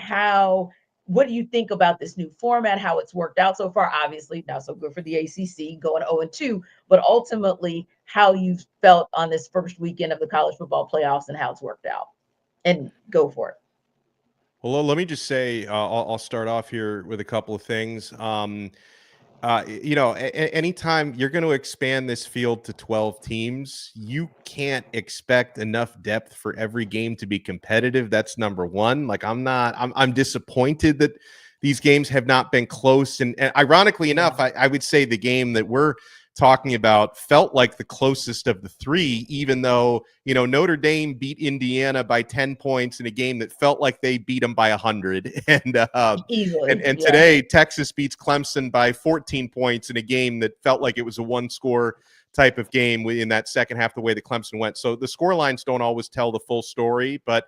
what do you think about this new format, how it's worked out so far? Obviously, not so good for the ACC going 0-2, but ultimately how you felt on this first weekend of the college football playoffs and how it's worked out. And go for it. Well, let me just say, I'll start off here with a couple of things. Anytime you're going to expand this field to 12 teams, you can't expect enough depth for every game to be competitive. That's number one. Like, I'm disappointed that these games have not been close. And ironically enough, I would say the game that we're talking about felt like the closest of the three, even though, Notre Dame beat Indiana by 10 points in a game that felt like they beat them by 100. And today, Texas beats Clemson by 14 points in a game that felt like it was a one-score type of game in that second half, the way that Clemson went. So the score lines don't always tell the full story, but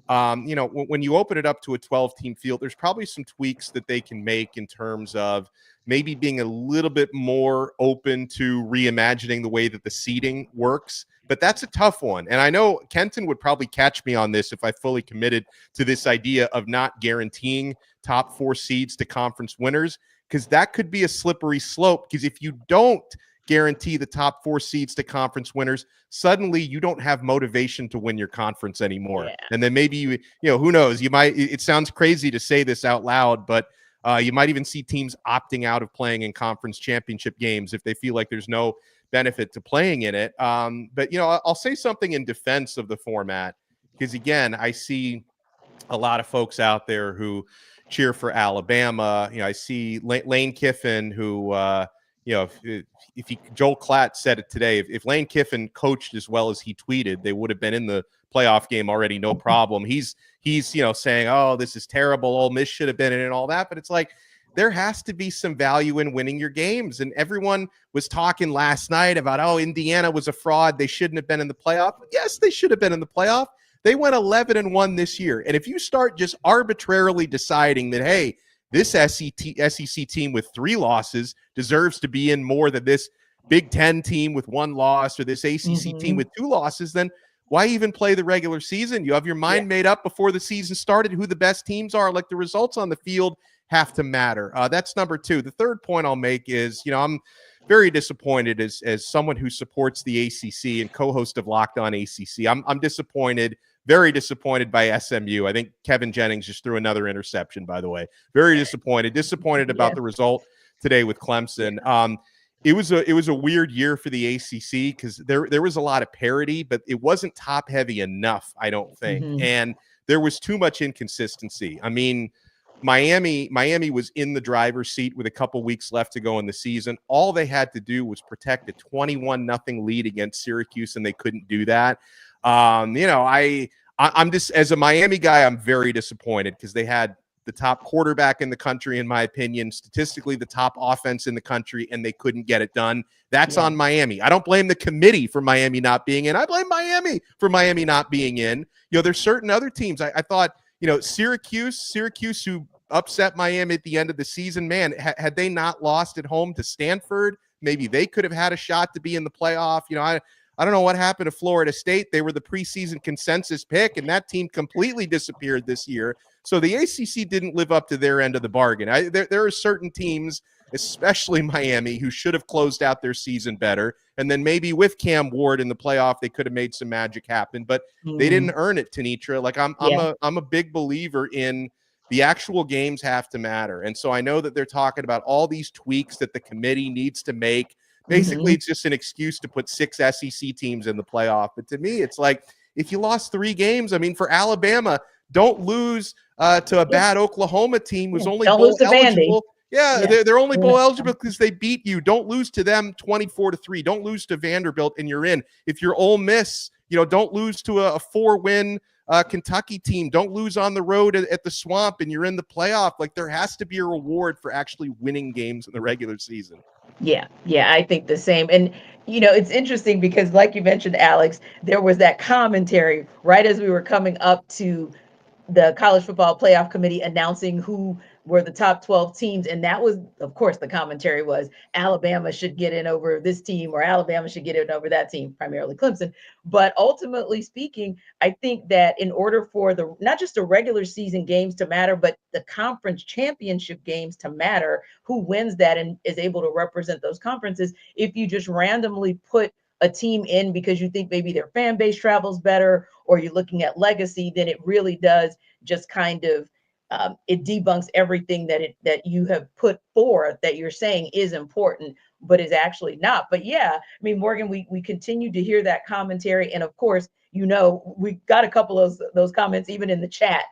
when you open it up to a 12-team field, there's probably some tweaks that they can make in terms of maybe being a little bit more open to reimagining the way that the seeding works. But that's a tough one. And I know Kenton would probably catch me on this if I fully committed to this idea of not guaranteeing top 4 seeds to conference winners, because that could be a slippery slope. Because if you don't guarantee the top 4 seeds to conference winners, suddenly you don't have motivation to win your conference anymore. Yeah. And then maybe, who knows, it sounds crazy to say this out loud, but you might even see teams opting out of playing in conference championship games if they feel like there's no benefit to playing in it. But I'll say something in defense of the format, because again, I see a lot of folks out there who cheer for Alabama. I see Lane Kiffin, who Joel Klatt said it today. If Lane Kiffin coached as well as he tweeted, they would have been in the playoff game already, no problem. He's saying, oh, this is terrible, Ole Miss should have been in it and all that. But it's like, there has to be some value in winning your games. And everyone was talking last night about, oh, Indiana was a fraud, they shouldn't have been in the playoff. Yes, they should have been in the playoff. They went 11-1 this year. And if you start just arbitrarily deciding that, hey, this SEC team with 3 losses deserves to be in more than this Big Ten team with 1 loss, or this ACC team with 2 losses, then why even play the regular season? You have your mind made up before the season started who the best teams are. Like, the results on the field have to matter. That's number two. The third point I'll make is, I'm very disappointed as someone who supports the ACC and co-host of Locked On ACC. I'm disappointed, very disappointed by SMU. I think Kevin Jennings just threw another interception, by the way. Very disappointed about the result today with Clemson. It was a weird year for the ACC because there was a lot of parity, but it wasn't top heavy enough, I don't think. And there was too much inconsistency. I mean, Miami was in the driver's seat with a couple weeks left to go in the season. All they had to do was protect a 21-0 lead against Syracuse, and they couldn't do that. I'm just, as a Miami guy, I'm very disappointed because they had the top quarterback in the country, in my opinion, statistically the top offense in the country, and they couldn't get it done. That's on Miami. I don't blame the committee for Miami not being in. I blame Miami for Miami not being in. There's certain other teams. I thought, Syracuse, who upset Miami at the end of the season, man, had they not lost at home to Stanford, maybe they could have had a shot to be in the playoff. I don't know what happened to Florida State. They were the preseason consensus pick, and that team completely disappeared this year. So the ACC didn't live up to their end of the bargain. There are certain teams, especially Miami, who should have closed out their season better. And then maybe with Cam Ward in the playoff, they could have made some magic happen. But they didn't earn it, Tenitra. Like, I'm a big believer in the actual games have to matter. And so I know that they're talking about all these tweaks that the committee needs to make. Basically, it's just an excuse to put 6 SEC teams in the playoff. But to me, it's like, if you lost 3 games, I mean, for Alabama, don't lose to a bad Oklahoma team who's only bowl eligible. They're only bowl eligible because they beat you. Don't lose to them 24-3. Don't lose to Vanderbilt and you're in. If you're Ole Miss, don't lose to a 4-win Kentucky team. Don't lose on the road at the Swamp and you're in the playoff. Like, there has to be a reward for actually winning games in the regular season. Yeah, I think the same. And, it's interesting because, like you mentioned, Alex, there was that commentary right as we were coming up to the College Football Playoff Committee announcing who were the top 12 teams. And that was, of course, the commentary was Alabama should get in over this team or Alabama should get in over that team, primarily Clemson. But ultimately speaking, I think that in order for not just the regular season games to matter, but the conference championship games to matter, who wins that and is able to represent those conferences, if you just randomly put a team in because you think maybe their fan base travels better or you're looking at legacy, then it really does just kind of it debunks everything that you have put forth that you're saying is important, but is actually not. But yeah, I mean, Morgan, we continue to hear that commentary. And of course, we got a couple of those comments even in the chat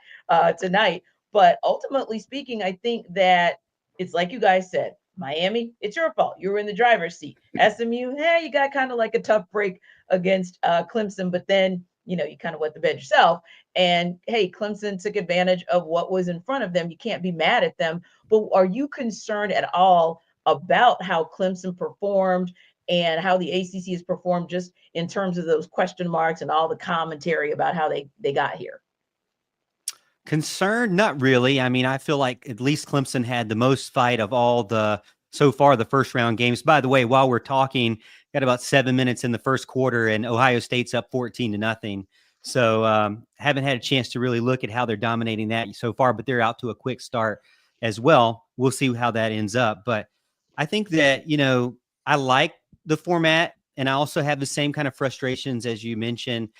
tonight. But ultimately speaking, I think that it's like you guys said, Miami, it's your fault. You were in the driver's seat. SMU, you got kind of like a tough break against Clemson, but then, you kind of wet the bed yourself. And hey, Clemson took advantage of what was in front of them. You can't be mad at them. But are you concerned at all about how Clemson performed and how the ACC has performed just in terms of those question marks and all the commentary about how they got here? Concerned? Not really. I mean, I feel like at least Clemson had the most fight of all the first round games. By the way, while we're talking, got about 7 minutes in the first quarter and Ohio State's up 14-0. So haven't had a chance to really look at how they're dominating that so far, but they're out to a quick start as well. We'll see how that ends up. But I think that, I like the format and I also have the same kind of frustrations as you mentioned.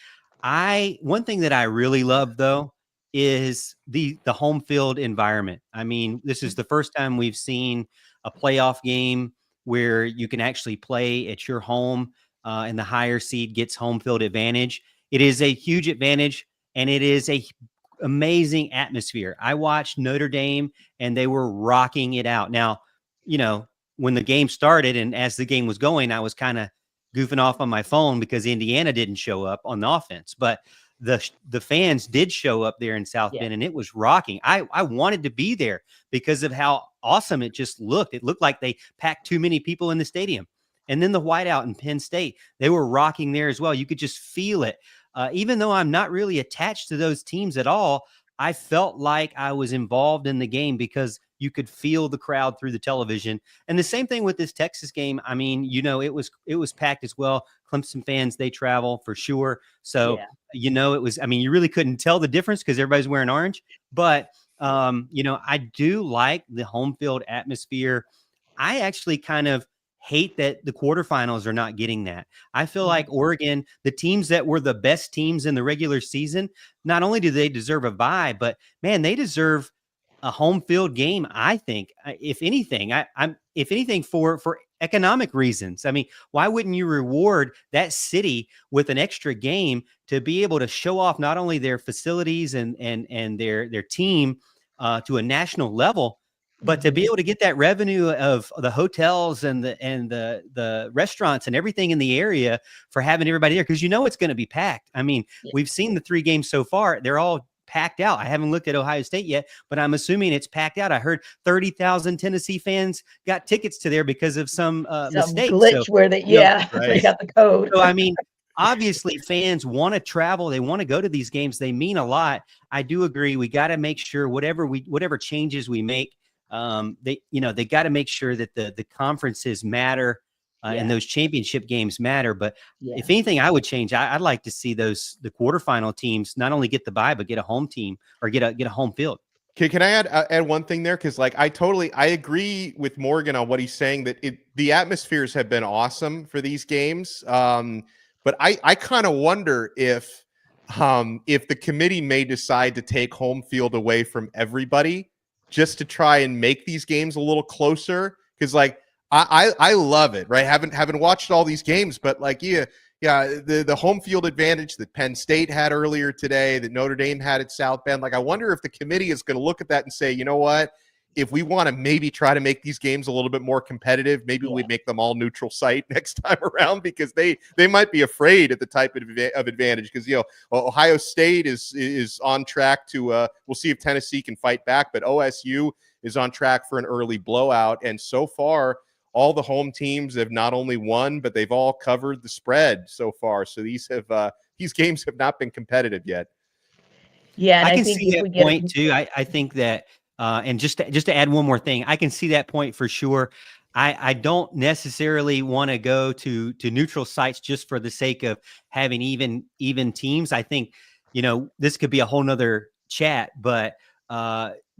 One thing that I really love though is the home field environment. I mean, this is the first time we've seen a playoff game where you can actually play at your home and the higher seed gets home field advantage. It is a huge advantage and it is a amazing atmosphere. I watched Notre Dame and they were rocking it out. Now, when the game started and as the game was going, I was kind of goofing off on my phone because Indiana didn't show up on the offense, but the fans did show up there in South Bend and it was rocking. I wanted to be there because of how awesome it just looked. It looked like they packed too many people in the stadium. And then the whiteout in Penn State, they were rocking there as well. You could just feel it. Even though I'm not really attached to those teams at all, I felt like I was involved in the game because You could feel the crowd through the television. And the same thing with this Texas game. I mean, it was packed as well. Clemson fans, they travel for sure. So, it was, I mean, you really couldn't tell the difference because everybody's wearing orange. But, I do like the home field atmosphere. I actually kind of hate that the quarterfinals are not getting that. I feel like Oregon, the teams that were the best teams in the regular season, not only do they deserve a bye, but man, they deserve a home field game. I think, if anything, if anything for economic reasons. I mean, why wouldn't you reward that city with an extra game to be able to show off not only their facilities and their team to a national level, but to be able to get that revenue of the hotels and the restaurants and everything in the area for having everybody there, because it's going to be packed. I mean, we've seen the 3 games so far; they're all packed out. I haven't looked at Ohio State yet, but I'm assuming it's packed out. I heard 30,000 Tennessee fans got tickets to there because of some mistake glitch where they they got the code. So I mean, obviously fans want to travel. They want to go to these games. They mean a lot. I do agree. We got to make sure whatever changes we make, they got to make sure that the conferences matter. And those championship games matter. But if anything, I would change. I'd like to see the quarterfinal teams not only get the bye, but get a home team or get a home field. Can I add one thing there? Because I agree with Morgan on what he's saying, that the atmospheres have been awesome for these games. But I kind of wonder if the committee may decide to take home field away from everybody just to try and make these games a little closer. Because I love it, right? Haven't watched all these games, but the home field advantage that Penn State had earlier today, that Notre Dame had at South Bend. I wonder if the committee is going to look at that and say, you know what? If we want to maybe try to make these games a little bit more competitive, maybe we make them all neutral site next time around, because they might be afraid at the type of advantage. Because Ohio State is on track to. We'll see if Tennessee can fight back, but OSU is on track for an early blowout, and so far, all the home teams have not only won, but they've all covered the spread so far. So these games have not been competitive yet. Yeah, and I can see that point too. I think that, and just to add one more thing, I can see that point for sure. I don't necessarily want to go to neutral sites just for the sake of having even teams. I think, this could be a whole nother chat, but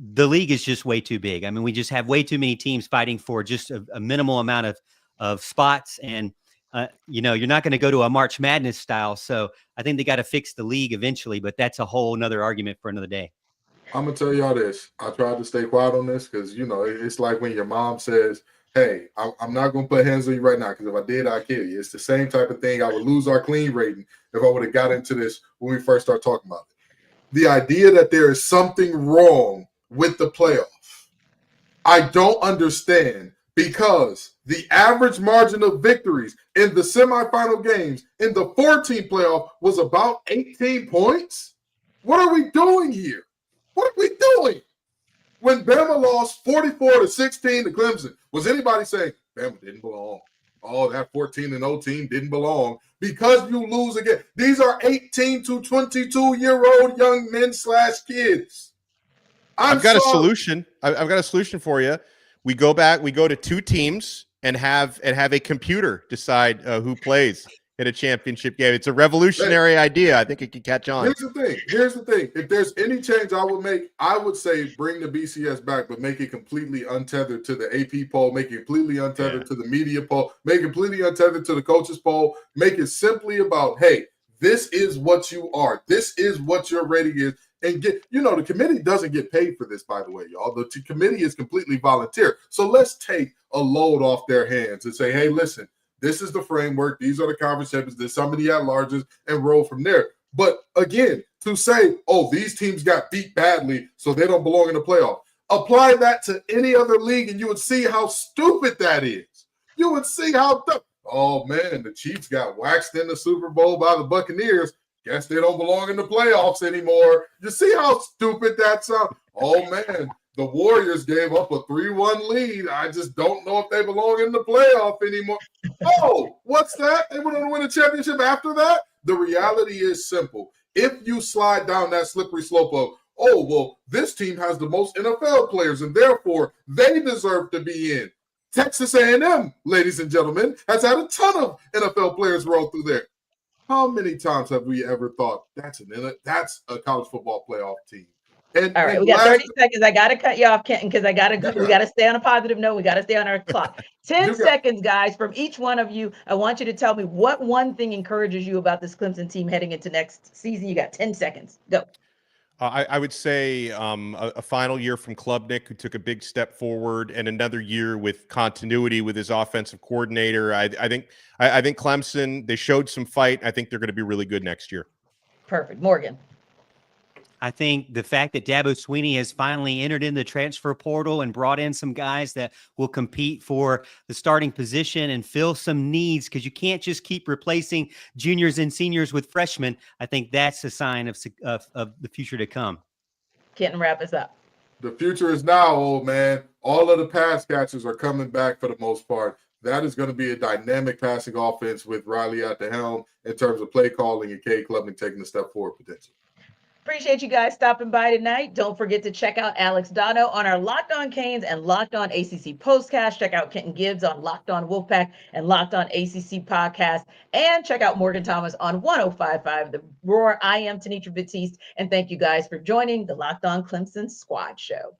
the league is just way too big. I mean, we just have way too many teams fighting for just a minimal amount of spots. And, you're not going to go to a March Madness style. So I think they got to fix the league eventually, but that's a whole nother argument for another day. I'm going to tell y'all this. I tried to stay quiet on this because, it's like when your mom says, hey, I'm not going to put hands on you right now because if I did, I'd kill you. It's the same type of thing. I would lose our clean rating if I would have got into this when we first started talking about it. The idea that there is something wrong with the playoff, I don't understand, because the average margin of victories in the semifinal games in the 14 playoff was about 18 points. What are we doing here? What are we doing? When Bama lost 44-16 to Clemson, was anybody saying Bama didn't belong? Oh, that 14-0 team didn't belong because you lose again. These are 18 to 22-year-old young men / kids. I've got a solution. I've got a solution for you. We go to 2 teams and have a computer decide who plays in a championship game. It's a revolutionary idea. I think it could catch on. Here's the thing. If there's any change I would make, I would say bring the BCS back, but make it completely untethered to the AP poll, make it completely untethered to the media poll, make it completely untethered to the coaches poll, make it simply about, hey, this is what you are. This is what your rating is. And the committee doesn't get paid for this, by the way, y'all. The committee is completely volunteer. So let's take a load off their hands and say, hey, listen, this is the framework. These are the conference champions. There's somebody at larges and roll from there. But again, to say, oh, these teams got beat badly, so they don't belong in the playoff. Apply that to any other league, and you would see how stupid that is. You would see how, oh man, the Chiefs got waxed in the Super Bowl by the Buccaneers. Guess they don't belong in the playoffs anymore. You see how stupid that sounds? Oh man, the Warriors gave up a 3-1 lead. I just don't know if they belong in the playoff anymore. Oh, what's that? They went on to win a championship after that? The reality is simple. If you slide down that slippery slope of, oh, well, this team has the most NFL players, and therefore they deserve to be in. Texas A&M, ladies and gentlemen, has had a ton of NFL players roll through there. How many times have we ever thought that's a college football playoff team? And all right, we got 30 seconds. I gotta cut you off, Kenton, because we gotta stay on a positive note. We gotta stay on our clock. 10 seconds, guys, from each one of you. I want you to tell me what one thing encourages you about this Clemson team heading into next season. You got 10 seconds. Go. I would say a final year from Klubnik, who took a big step forward, and another year with continuity with his offensive coordinator. I think Clemson, they showed some fight. I think they're going to be really good next year. Perfect. Morgan. I think the fact that Dabo Swinney has finally entered in the transfer portal and brought in some guys that will compete for the starting position and fill some needs, because you can't just keep replacing juniors and seniors with freshmen. I think that's a sign of the future to come. Kenton, wrap us up. The future is now, old man. All of the pass catchers are coming back for the most part. That is going to be a dynamic passing offense with Riley at the helm in terms of play calling and Cade Klubnik taking a step forward potential. Appreciate you guys stopping by tonight. Don't forget to check out Alex Donno on our Locked On Canes and Locked On ACC Postcast. Check out Kenton Gibbs on Locked On Wolfpack and Locked On ACC Podcast. And check out Morgan Thomas on 105.5 The Roar. I am Tenitra Batiste, and thank you guys for joining the Locked On Clemson Squad Show.